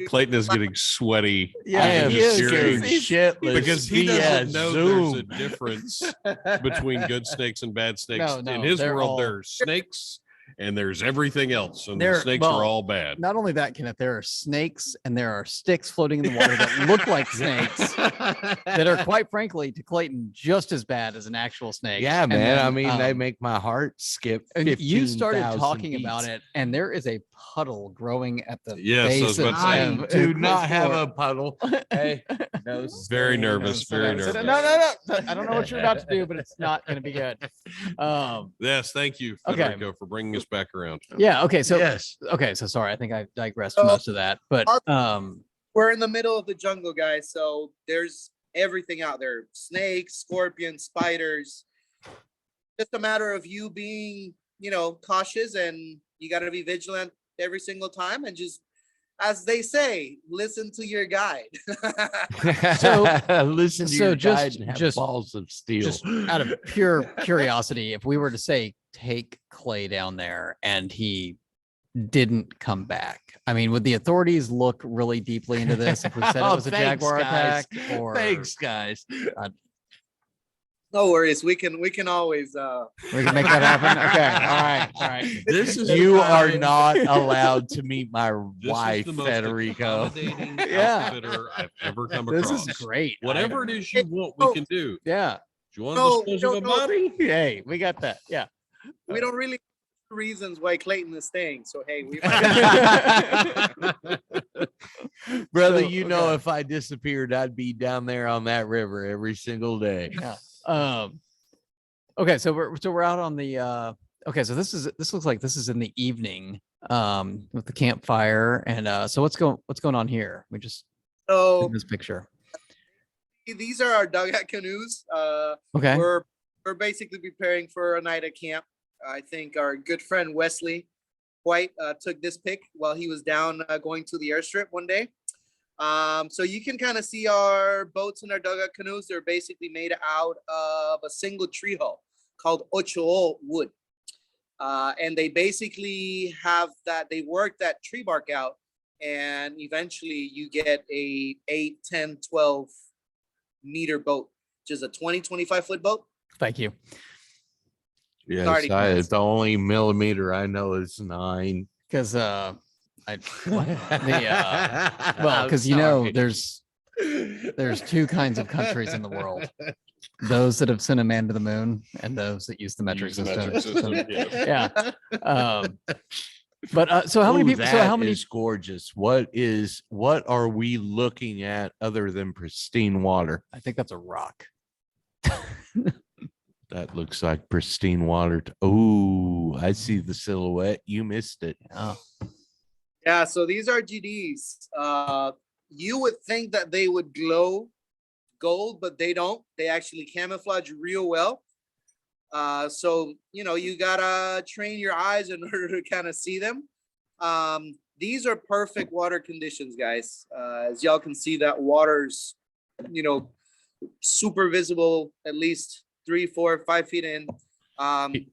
Clayton is getting sweaty. Yeah, I am he is. scared shitless Because he via doesn't know Zoom. there's a difference between good snakes and bad snakes. No, In his they're world, all- there's snakes and there's everything else, and the They're- snakes well, are all bad. Not only that, Kenneth, there are snakes and there are sticks floating in the water that look like snakes that are, quite frankly, to Clayton, just as bad as an actual snake. Yeah, And man. then, I mean, they make my heart skip. and you started 15,000 talking about beats. it, and there is a puddle growing at the Yes, I was base about to say. I do not have a puddle. Hey, no, Very stain, nervous, no very stain. nervous. No. I don't know what you're about to do, but it's not going to be good. Yes, thank you, Okay. Federico, for bringing us back around. Yeah. Okay. So Yes. so sorry. I think I digressed So- most of that, but We're in the middle of the jungle, guys. So there's everything out there: snakes, scorpions, spiders. Just a matter of you being, cautious, and you got to be vigilant every single time. And just, as they say, listen to your guide. Listen to so your just- guide and have just- balls of steel. just out of pure curiosity, if we were to say take Clay down there and he didn't come back, I mean, would the authorities look really deeply into this if we said it Oh, was a thanks, jaguar guys. attack? Or Thanks, guys. No worries. We can always we can make that happen. Okay. All right. This is You the are kind- not allowed to meet my This wife, is the most Federico. accommodating Yeah. outfitter I've ever come This across. is great. Whatever it is you want, we can do. Yeah. Do you want No, to dispose of a no, no. body? Hey, we got that. Yeah. we don't really know reasons why Clayton is staying. So hey, we Brother, So, if I disappeared, I'd be down there on that river every single day. Yeah. Okay, so we're out on the okay, so this looks like this is in the evening with the campfire, and so what's going on here? We just so took this picture. these are our dugout canoes. Okay. We're basically preparing for a night at camp. I think our good friend Wesley White took this pic while he was down going to the airstrip one day. So you can kind of see our boats and our dugout canoes. They're basically made out of a single tree hull called ocho wood. And they basically they work that tree bark out, and eventually you get a 8, 10, 12 meter boat, which is a 20, 25 foot boat. Thank you. Yes, Already it's the only millimeter I know is 9. Because well, Well, because there's two kinds of countries in the world: those that have sent a man to the moon and those that use the metric Use the system. metric system, yes. Yeah. But so how many people? So how many? Is gorgeous. What are we looking at other than pristine water? I think that's a rock. That looks like pristine water. Oh, I see the silhouette. You missed it. Oh, Yeah, so these are GDs. You would think that they would glow gold, but they don't. They actually camouflage real well. So you gotta train your eyes in order to kind of see them. These are perfect water conditions, guys. As y'all can see, that water's super visible, at least 3, 4, 5 feet in. Can you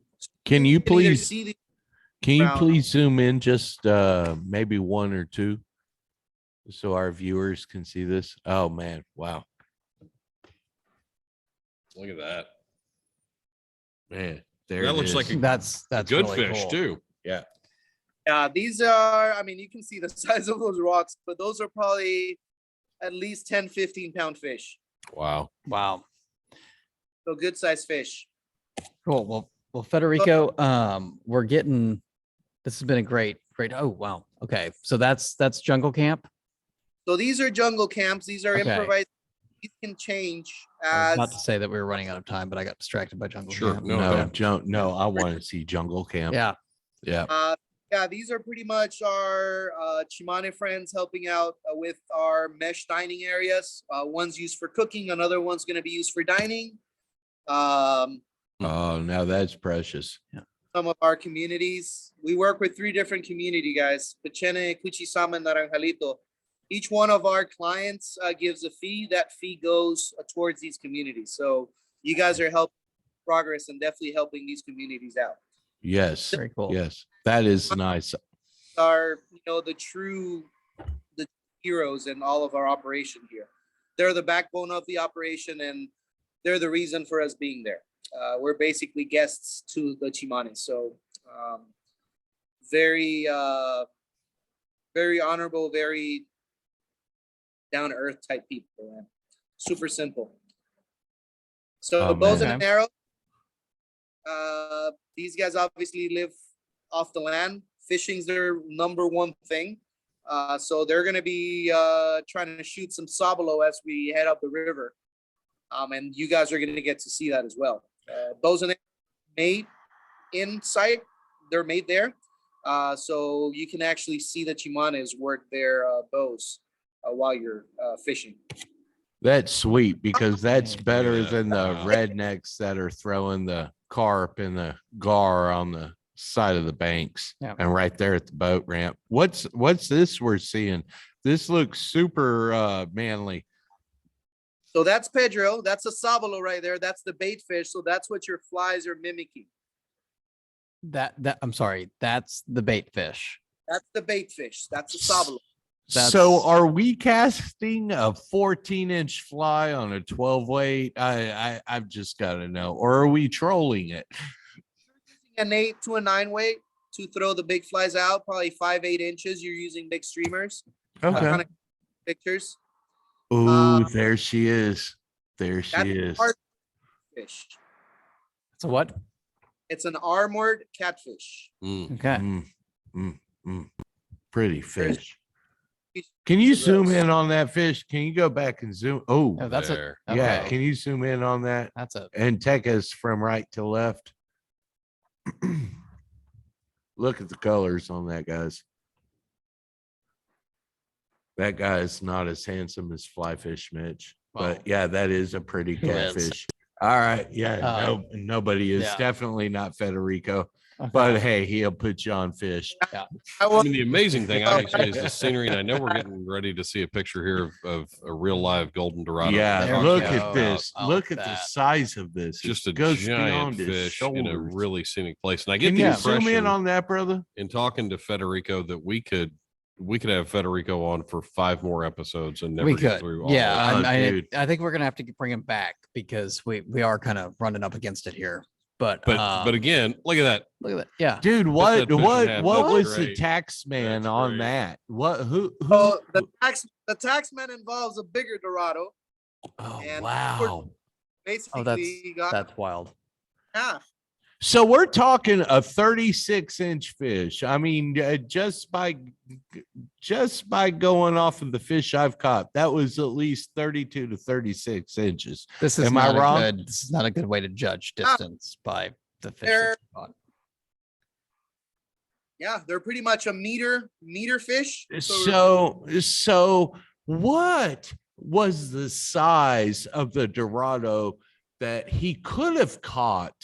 can either please see the can you ground. please zoom in just maybe 1 or 2 so our viewers can see this? Oh man, wow. Look at that. Man, there That it looks is. like a that's good really fish cool. too. Yeah. These are, I mean, you can see the size of those rocks, but those are probably at least 10, 15-pound fish. Wow. Wow. So good sized fish. Cool. Well, Federico, we're getting. This has been a great. Oh wow. Okay, so that's Jungle Camp. So these are jungle camps. These are Okay. improvised. These can change I was as about to say that we were running out of time, but I got distracted by Jungle Sure. Camp. No, I want to see Jungle Camp. Yeah. Yeah. yeah, these are pretty much our Chimane friends helping out with our mesh dining areas. One's used for cooking, another one's going to be used for dining. Oh, now that's precious. Some of our communities, we work with 3 different community guys: Pechene, Cuchisama, and Naranjalito. Each one of our clients gives a fee. That fee goes towards these communities. So you guys are helping progress and definitely helping these communities out. Yes. Very cool. Yes. That is nice. Are the heroes in all of our operation here. They're the backbone of the operation, and they're the reason for us being there. We're basically guests to the Chimane. So very very honorable, very down to earth type people, man. Super simple. So Oh, bows man. and arrows. These guys obviously live off the land. Fishing's their number one thing. So they're gonna be trying to shoot some sabalo as we head up the river. And you guys are gonna get to see that as well. Bows and arrows made in sight. They're made there. So you can actually see the Chimanes work their bows while you're fishing. That's sweet because that's better Yeah. than the rednecks that are throwing the carp and the gar on the side of the banks Yeah. and right there at the boat ramp. What's this we're seeing? This looks super manly. So that's Pedro. That's a sabalo right there. That's the bait fish. So that's what your flies are mimicking. That I'm sorry. That's the bait fish. That's the bait fish. That's a sabalo. So are we casting a 14-inch fly on a 12 weight? I've just got to know. Or are we trolling it? An 8 to a 9 weight to throw the big flies out, probably 5, 8 inches. You're using big streamers. Okay. Kind of pictures. Ooh, there she is. There she That's is. our fish. So what? It's an armored catfish. Okay. Pretty fish. Can you zoom in on that fish? Can you go back and zoom? Oh, Oh, that's there. a. yeah. Okay. Can you zoom in on that That's a. and take us from right to left? Look at the colors on that, guys. That guy is not as handsome as Flyfish Mitch, Wow. but yeah, that is a pretty Who is? catfish. All right. Yeah. No, nobody is yeah. definitely not Federico, Okay. but hey, he'll put you on fish. I I will- mean, the amazing thing obviously is the scenery, and I know we're getting ready to see a picture here of a real live golden dorado. Yeah, There we look go. at this. I Look like at the that. size of this. Just It a goes giant beyond his fish in a shoulders. really scenic place. And I get Can the you zoom in impression on that, brother? in talking to Federico that we could have Federico on for 5 more episodes and never We get could. through all Yeah. of it. Dude. I think we're gonna have to bring him back because we are kind of running up against it here. But But again, look at that. look at that. Yeah. Dude, what that fish in half. what That's was the great. tax man That's on great. that? What who So the tax man involves a bigger dorado. Oh and wow. Basically, Oh, that's you got that's wild. half. So we're talking a 36-inch fish. I mean, just by going off of the fish I've caught, that was at least 32 to 36 inches. This is Am I not a wrong? good. This is not a good way to judge distance by the fish. that you caught. Yeah, they're pretty much a meter fish. So what was the size of the Dorado that he could have caught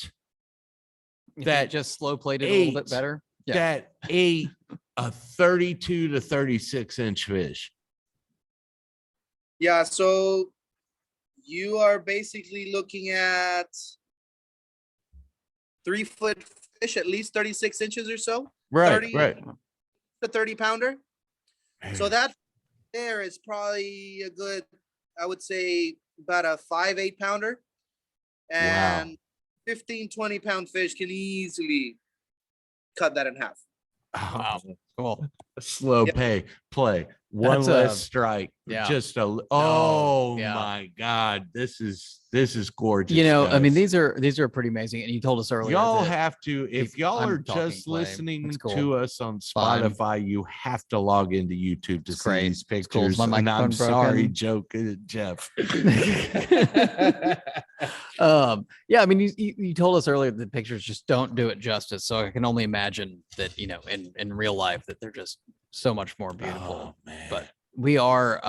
If you that just slow played it a little bit ate better. Yeah. that ate a 32 to 36-inch fish? Yeah, so you are basically looking at 3-foot fish, at least 36 inches or so. Right, 30 right. The 30 pounder. So that there is probably a good, I would say about a 5-8 pounder. And 15, 20 pound fish can easily cut that in half. Wow. Cool. Slow Yep. play. One That's less strike. yeah. Just a Yeah. my God. This is gorgeous. You know, I mean, guys. these are pretty amazing. And you told us earlier. Y'all that have to, if y'all I'm are talking just play. listening It's cool. to us on Fine. Spotify, you have to log into YouTube to It's see great. these It's cool. Is pictures. my And I'm microphone sorry, broken? Jeff. Yeah, I mean, you told us earlier that the pictures just don't do it justice. So I can only imagine that, you know, in real life that they're just so much more beautiful. Oh, man. But we are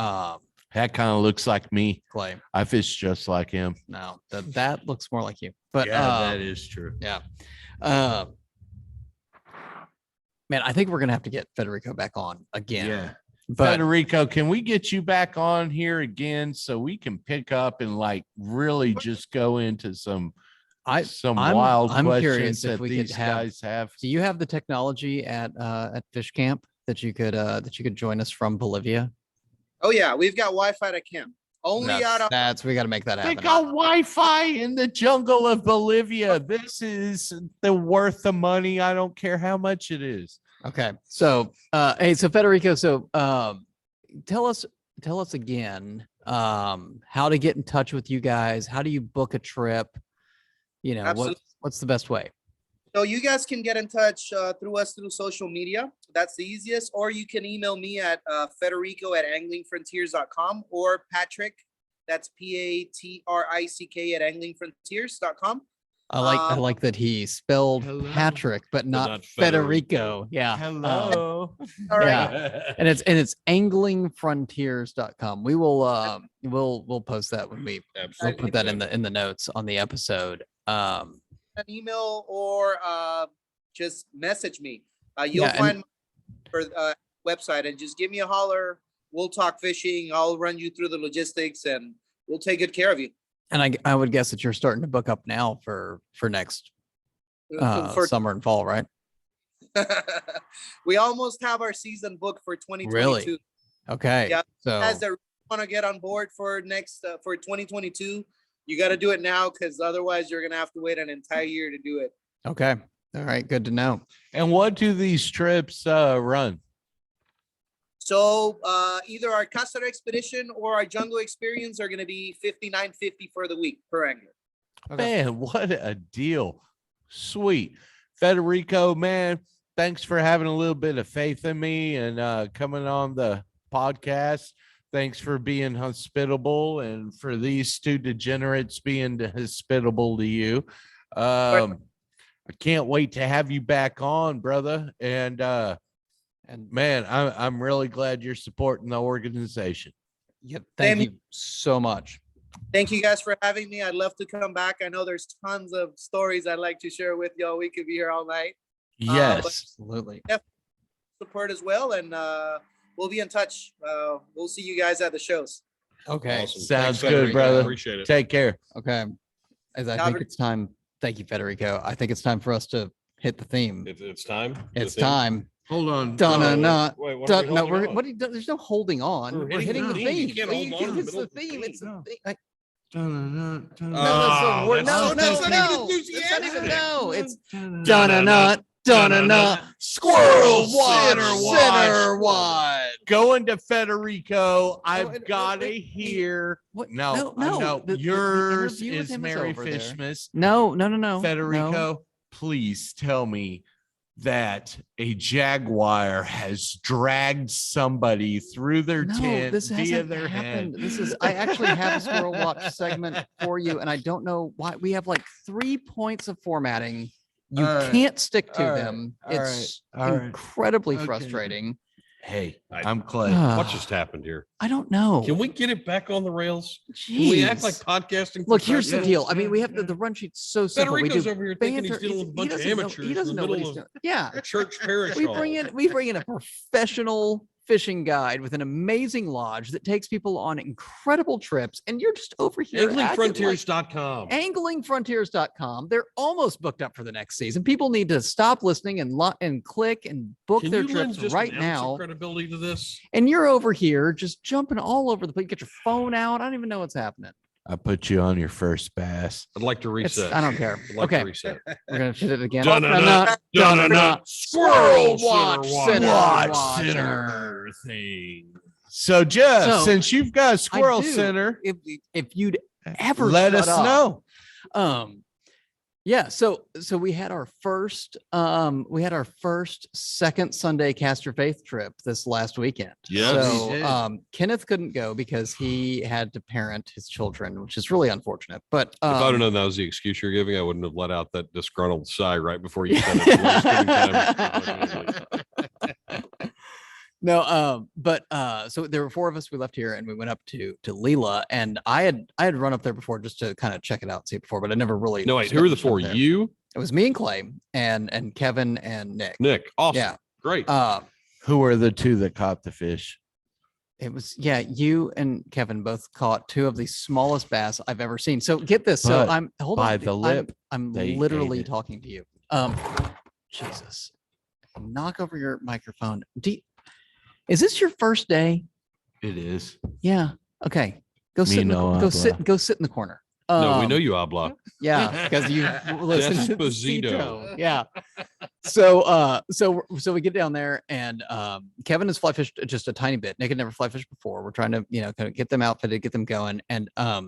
That kind of looks like me. Clay. I fish just like him. No, that looks more like you. But that is true. yeah. Man, I think we're gonna have to get Federico back on again. Yeah. But Federico, can we get you back on here again so we can pick up and like really just go into some wild I'm questions curious if that we could these have- guys have? do you have the technology at Fish Camp that you could join us from Bolivia? Oh yeah, we've got Wi-Fi at camp. Only out of That's we got to make that They happen. got Wi-Fi in the jungle of Bolivia. This is the worth the money. I don't care how much it is. Okay. So, hey, so Federico, so tell us again how to get in touch with you guys. How do you book a trip? You know, Absolutely. what's the best way? So you guys can get in touch through social media. That's the easiest. Or you can email me at Federico@anglingfrontiers.com or Patrick. That's PATRICK at anglingfrontiers.com. I like that he spelled Hello. Patrick, but not not Federico. Yeah. Hello. All right. Yeah. And it's anglingfrontiers.com. We will we'll post that when we'll Absolutely. put that in the notes on the episode. An email or just message me. You'll Yeah, and- find my website and just give me a holler. We'll talk fishing. I'll run you through the logistics and we'll take good care of you. And I would guess that you're starting to book up now for next For- summer and fall, right? we almost have our season booked for 2022. Really? Okay. Yeah, So Guys that want to get on board for next for 2022, you got to do it now because otherwise you're gonna have to wait an entire year to do it. okay. All right. Good to know. And what do these trips run? So either our Castor expedition or our jungle experience are gonna be $59.50 for the week per angler. Okay. Man, what a deal. Sweet. Federico, man, thanks for having a little bit of faith in me and coming on the podcast. Thanks for being hospitable and for these two degenerates being hospitable to you. I can't wait to have you back on, brother. And man, I'm really glad you're supporting the organization. Yep. Thank Same- you so much. Thank you guys for having me. I'd love to come back. I know there's tons of stories I'd like to share with y'all. We could be here all night. Yes. Absolutely. Support as well, and we'll be in touch. We'll see you guys at the shows. Okay. Awesome. Sounds Thanks, good, Federico. brother. Appreciate it. Take care. Okay. As I Now think we're- it's time. Thank you, Federico. I think it's time for us to hit the theme. It's time. It's The theme? time. Hold on. Dun, dun, dun. Wait, what are Dun- we no, holding we're on? what? There's no holding on. We're We're hitting the hitting the theme. theme. You can't Well, hold on in the It's middle the of the theme. theme. It's the No. theme. Dun, dun, No, that's the word. No, that's no, not no. even It's not even enthusiastic. no. It's dun, dun-na-na, dun-na-na, Squirrel watch, center watch. Going to Federico. I've wait, got to wait, hear. What? No, no. no. The Yours interview with is him Merry over there. Fishmas. No. Federico, please tell me that a jaguar has dragged somebody through their No, tent this via hasn't their happened. head? This is, I actually have a squirrel watch segment for you, and I don't know why. We have like 3 points of formatting. You All right, can't stick to all right, them. all right, It's all right. incredibly Okay. frustrating. Hey, I- I'm Clay. What just happened here? I don't know. Can we get it back on the rails? Can we act like Jeez. podcasting? Look, here's the professionals? deal. I mean, we have the run sheet's so simple. We Federico's do over here thinking he's banter. dealing with a bunch of doesn't know- amateurs He doesn't in the know what middle he's of doing. Yeah. a church parish. we hall. bring in a professional fishing guide with an amazing lodge that takes people on incredible trips, and you're just over here acting like- Anglingfrontiers.com. anglingfrontiers.com. They're almost booked up for the next season. People need to stop listening and click and book Can their you lend trips just right an ounce of now. credibility to this? And you're over here just jumping all over the place. Get your phone out. I don't even know what's happening. I put you on your first bass. I'd like to It's- reset. I don't care. I'd like Okay. to reset. We're gonna hit it again. Dun-dun-dun, dun-dun-dun. Squirrel Center watch center. Watch watcher. center thing. So Jeff, So, since you've got a squirrel do. center, If you'd ever let shut us up. know. Yeah, so we had our first second Sunday Cast Your Faith trip this last weekend. Yes. We did. So Kenneth couldn't go because he had to parent his children, which is really unfortunate. But If I'd have known that was the excuse you're giving, I wouldn't have let out that disgruntled sigh right before you said it. We're spending time. but so there were 4 of us. We left here and we went up to Leela, and I had run up there before just to kind of check it out and see it before, but I never really. No, wait, spent who are the much time 4? there. You, It was me and Clay and Kevin and Nick. Nick. Awesome. Yeah. Great. Who are the 2 that caught the fish? It was, yeah, you and Kevin both caught 2 of the smallest bass I've ever seen. So get this. So But I'm hold by on. the lip, I'm they literally ate it. talking to you. Jesus. Knock over your microphone. Is this your first day? It is. Yeah. Okay. Go Me sit. no Go sit. habla. Go sit in the corner. No, we know you, Abla. Yeah, because you listen to Desposito. Cito. Yeah. So we get down there, and Kevin has fly fished just a tiny bit. Nick had never fly fished before. We're trying to, kind of get them outfitted, get them going, and I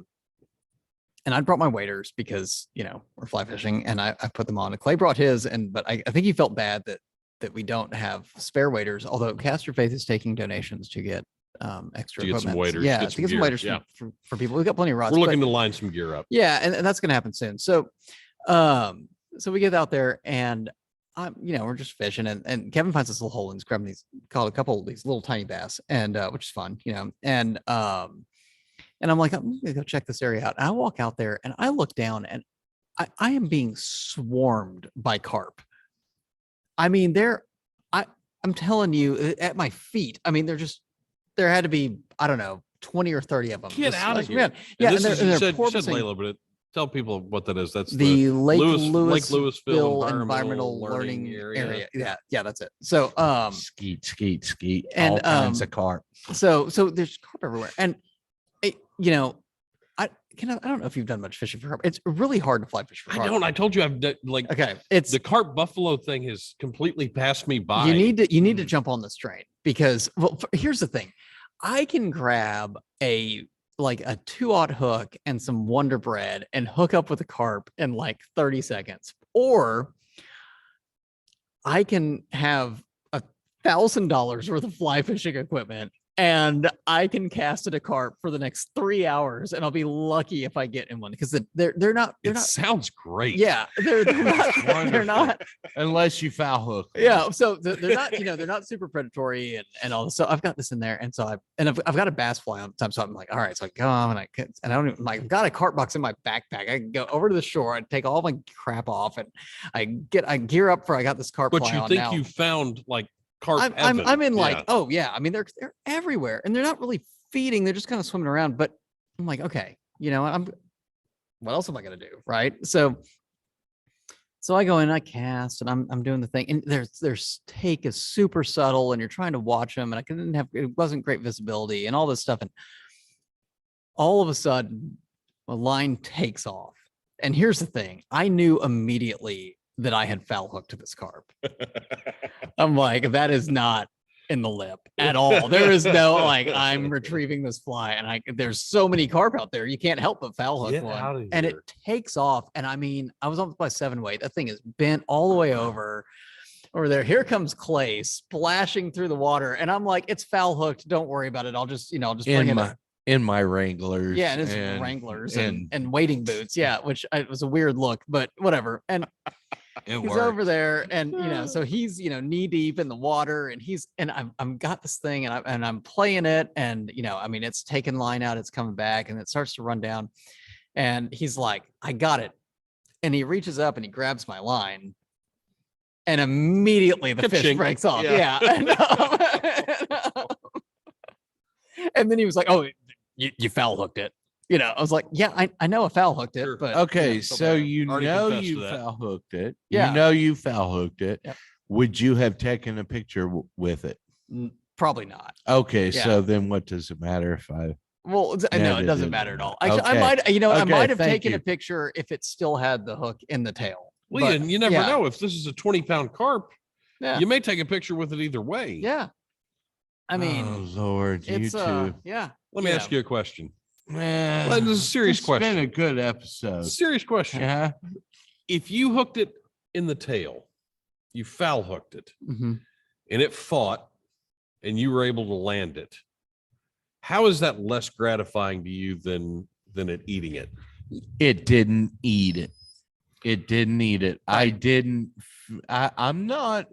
brought my waders because we're fly fishing, and I put them on. And Clay brought his, but I think he felt bad that we don't have spare waders. Although Cast Your Faith is taking donations to get extra To get some equipment. waders, Yeah, get to some get some gear, waders yeah. for people. We've got plenty of rods. We're but- looking to line some gear up. yeah, and that's gonna happen soon. So we get out there, and we're just fishing, and Kevin finds this little hole and he's grabbing caught a couple of these little tiny bass, and which is fun, and I'm like, I'm gonna go check this area out. And I walk out there and I look down, and I am being swarmed by carp. I mean, I'm telling you, at my feet. I mean, there had to be, I don't know, 20 or 30 of them. Get Just out of like, here. man. And Yeah, this and is, they're you said porpoising. Layla, but tell people what that is. That's The Lake Louisville Louisville Environmental Learning Area. Yeah, that's it. So Skeet. and, All kinds of carp. so there's carp everywhere, and I don't know if you've done much fishing for carp. It's really hard to fly fish for I carp. don't. I told you I've done, like Okay, it's the carp buffalo thing has completely passed me by. you need to jump on this train because here's the thing. I can grab a 2-aught hook and some Wonder Bread and hook up with a carp in like 30 seconds, or I can have $1,000 worth of fly fishing equipment and I can cast at a carp for the next 3 hours, and I'll be lucky if I get in one because they're not. It sounds great. Yeah, they're not. They're not. Unless you foul hook. Yeah, so they're not. They're not super predatory and all. So I've got this in there, and so I've got a bass fly on the time. So I'm like, all right, so I go on and I don't even like. I've got a carp box in my backpack. I can go over to the shore and take all my crap off, and I gear up for. I got this carp But fly you on think now. you found like carp I'm heaven. in like, Yeah. oh yeah. I mean, they're everywhere, and they're not really feeding. They're just kind of swimming around. But I'm like, okay, what else am I gonna do, right? So I go in, I cast, and I'm doing the thing, and their take is super subtle, and you're trying to watch them, and it wasn't great visibility, and all this stuff, and all of a sudden, a line takes off, and here's the thing: I knew immediately that I had foul hooked to this carp. I'm like, that is not in the lip at all. There is no like I'm retrieving this fly, and there's so many carp out there, you can't help but foul hook Get one, outta and it here. takes off. And I mean, I was on by 7 weight. That thing is bent all the way over there. Here comes Clay splashing through the water, and I'm like, it's foul hooked. Don't worry about it. I'll just bring it up. In my Wranglers. Yeah, and it's Wranglers and wading boots. Yeah, which it was a weird look, but whatever. And it he's over there, and so he's knee deep in the water, and I'm got this thing, and I'm playing it, and I mean, it's taking line out, it's coming back, and it starts to run down, and he's like, I got it, and he reaches up and he grabs my line, and immediately the fish Ka-chink. breaks off. Yeah. And then he was like, oh, you foul hooked it. I was like, yeah, I know I foul hooked it, Sure. but Okay, so you Already know confessed you to that. foul hooked it. Yeah. You know you foul hooked it. Yep. Would you have taken a picture with it? probably not. Okay, Yeah. so then what does it matter if I? Well, Yeah, no, it it doesn't doesn't matter at all. matter. Actually, I Okay. might, I Okay, might have thank taken you. a picture if it still had the hook in the tail. Well, But, you never yeah, know if this is a 20-pound carp. Yeah. You may take a picture with it either way. Yeah. I mean, oh Lord, you it's two. yeah. Let me Yeah. ask you a question. Man, Well, this is a serious it's been question. a good episode. Serious question. Yeah. If you hooked it in the tail, you foul hooked it, Mhm. and it fought, and you were able to land it, how is that less gratifying to you than it eating it? It didn't eat it. It didn't eat it. I Right. didn't. I'm not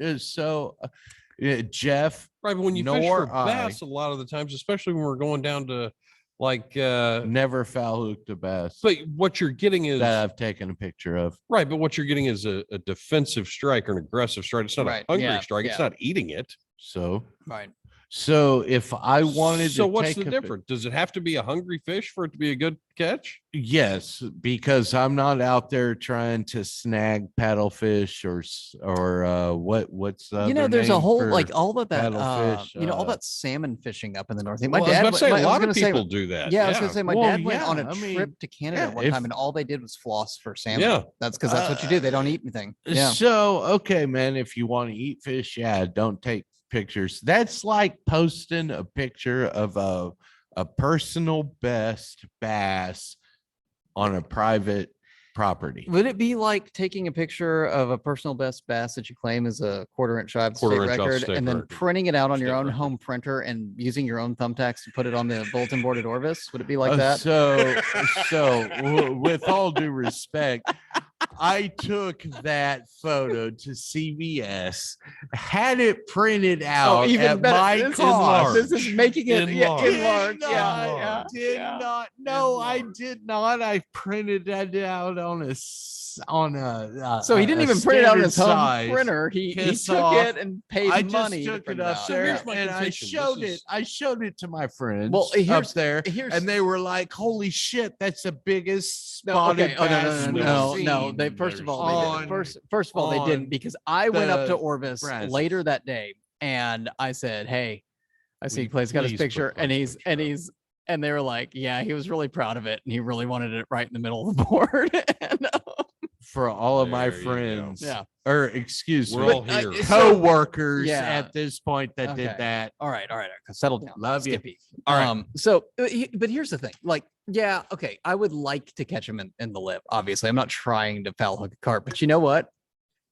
Jeff. Right, but when you fish Nor for bass, a lot of the times, especially when we're going down to like, Never foul hooked a bass but what you're getting is that I've taken a picture of. right. But what you're getting is a defensive strike or an aggressive strike. It's not Right, a hungry yeah, strike. It's yeah. not eating it. So, Right. if I wanted So to what's take the difference? Does it have to be a hungry fish for it to be a good catch? Yes, because I'm not out there trying to snag paddlefish or what's the other There's a name whole for like all of that paddlefish, all that salmon fishing up in the northeast. My Well, I was dad about to say, my- a I was lot gonna of say- people do that. Yeah, I was gonna say my Well, dad went on a yeah, I mean, trip to Canada yeah, one time, if- and all they did was floss for salmon. Yeah. That's because that's what you do. They don't eat anything. Yeah. So, okay, man, if you want to eat fish, yeah, don't take pictures. That's like posting a picture of a personal best bass on a private property. Would it be like taking a picture of a personal best bass that you claim is a quarter-inch off the state Quarter-inch off record, state and then record. printing it out on your State own record. home printer and using your own thumbtacks to put it on the bulletin board at Orvis? Would it be like Uh, that? With all due respect, I took that photo to CVS, had it printed out at my This is- cost. This is making it Enlarged. enlarged. Did Yeah, not, yeah, did yeah. not. No, I Enlarged. did not. I printed that out on a So he didn't even print it out on his home size. printer. He Piss took off. it and paid I just money. to took print it up out. So there here's my and I contention. showed This it. is- I showed it to my friends Well, up here's- there, Here's and they were like, "Holy shit, that's the biggest no, spotted okay. Oh, bass no, we've no. Seen." They first of all, On- they didn't. First of all, they on didn't, because I went up to the Orvis Brazos. later that day and I said, "Hey, I see Will you Clay's got his please put picture," the and he's picture up? and they were like, "Yeah, he was really proud of it, and he really wanted it right in the middle of the board." And, for all of my There you go. friends, yeah. or excuse We're me, all here. co-workers Yeah. at this point that Okay. did that. All right. Settle down. Love you. Skippy. All right. So, but here's the thing. Like, yeah, okay. I would like to catch him in the lip. Obviously, I'm not trying to foul hook a carp, but you know what?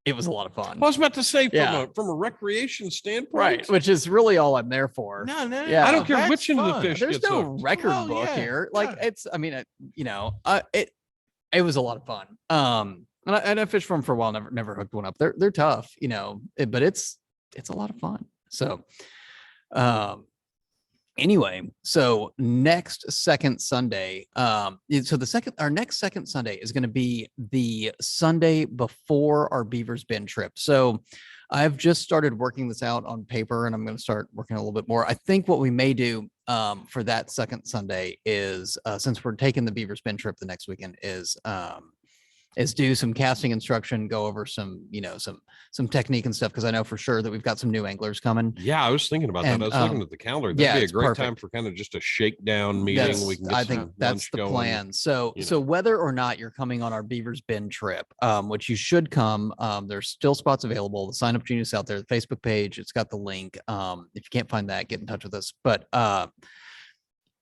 It was a lot of fun. I was about to say Yeah. from a recreation standpoint. Right. Which is really all I'm there for. No, Yeah. I don't care that's which end of the fun. fish There's gets no hooked. record Well, book yeah, here. Like, yeah. it's, I mean, it was a lot of fun. And I fished for them for a while, never hooked one up. They're tough, but it's a lot of fun. So, anyway, so next second Sunday, our next second Sunday is going to be the Sunday before our Beavers Bend trip. So I've just started working this out on paper, and I'm going to start working a little bit more. I think what we may do for that second Sunday is, since we're taking the Beavers Bend trip the next weekend, is is do some casting instruction, go over some, some technique and stuff. Cause I know for sure that we've got some new anglers coming. Yeah, I was thinking about And, that. I was looking at the calendar. That'd yeah, be a it's great time perfect. for kind of just a shakedown meeting. That's, We can get I some think that's lunch the going. plan. So, you so know. whether or not you're coming on our Beavers Bend trip, which you should come, there's still spots available. The sign up genius out there, the Facebook page, it's got the link. If you can't find that, get in touch with us. But,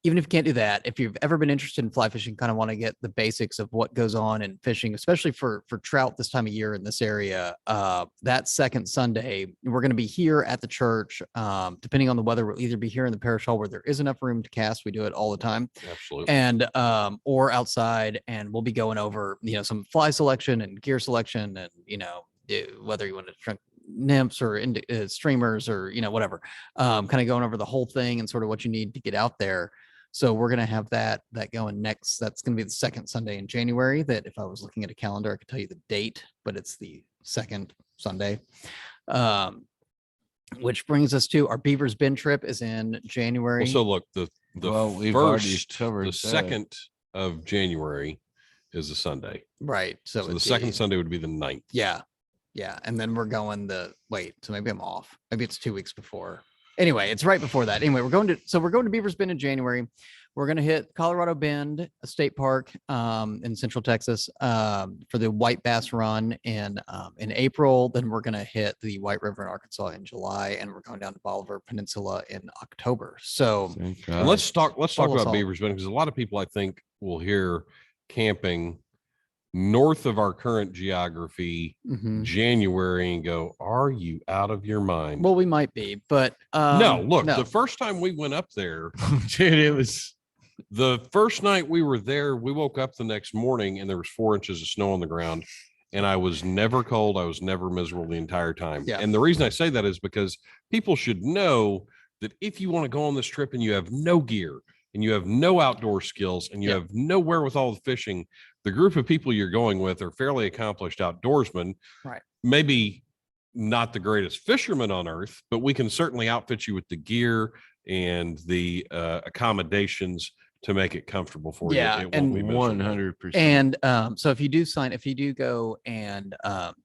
even if you can't do that, if you've ever been interested in fly fishing, kind of want to get the basics of what goes on in fishing, especially for trout this time of year in this area, that second Sunday, we're going to be here at the church. Depending on the weather, we'll either be here in the parish hall where there is enough room to cast. We do it all the time. Absolutely. And or outside, and we'll be going over, some fly selection and gear selection, and whether you want to shrink nymphs or streamers or whatever, kind of going over the whole thing and sort of what you need to get out there. So we're going to have that going next. That's going to be the second Sunday in January. That if I was looking at a calendar, I could tell you the date, but it's the second Sunday. Which brings us to our Beavers Bend trip is in January. Well, so look, the we've already first, covered the that. 2nd of January is a Sunday. Right. So the it'd second be- Sunday would be the 9th. Yeah. Yeah. And then we're going so maybe I'm off. Maybe it's 2 weeks before. Anyway, it's right before that. Anyway, we're going to Beavers Bend in January. We're going to hit Colorado Bend State Park in Central Texas for the White Bass Run in April. Then we're going to hit the White River in Arkansas in July, and we're going down to Bolivar Peninsula in October. So And let's talk Follow us about all. Beavers Bend, because a lot of people I think will hear camping north of our current geography mhm. January and go, are you out of your mind? Well, we might be, but no, look, no. the first time we went up there, Dude, it was the first night we were there, we woke up the next morning and there was 4 inches of snow on the ground. And I was never cold. I was never miserable the entire time. Yeah. And the reason I say that is because people should know that if you want to go on this trip and you have no gear and you have no outdoor skills and you Yeah. have no wherewithal of fishing, the group of people you're going with are fairly accomplished outdoorsmen. Right. Maybe not the greatest fishermen on earth, but we can certainly outfit you with the gear and the accommodations to make it comfortable for Yeah, you. It won't and be miserable. 100%. And so if you do go and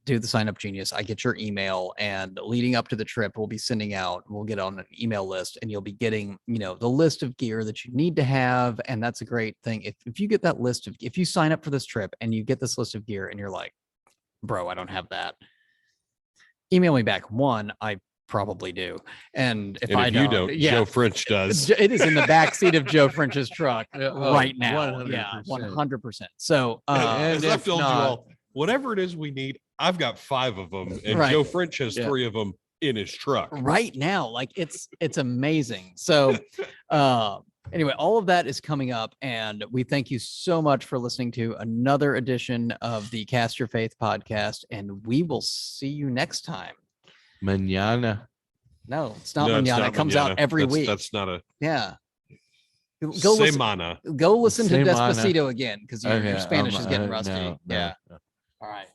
do the sign up genius, I get your email, and leading up to the trip, we'll get on an email list, and you'll be getting, the list of gear that you need to have. And that's a great thing. If you get that list if you sign up for this trip and you get this list of gear and you're like, bro, I don't have that, email me back. One, I probably do. And if And I if you don't, yeah, Joe French does. it is in the back seat of Joe French's truck right now. 100%. Yeah, 100%. So, As I if told you not- all, whatever it is we need, I've got 5 of them, and Right. Joe French has Yeah. 3 of them in his truck. right now, like it's amazing. So, anyway, all of that is coming up, and we thank you so much for listening to another edition of the Cast Your Faith podcast, and we will see you next time. Manana. No, it's not No, it's manana. not It comes mañana. out every week. That's not a Yeah. Go listen, semana. go listen to Semana. Despacito again, because your Okay, Spanish is getting rusty. no, Yeah. no. All right.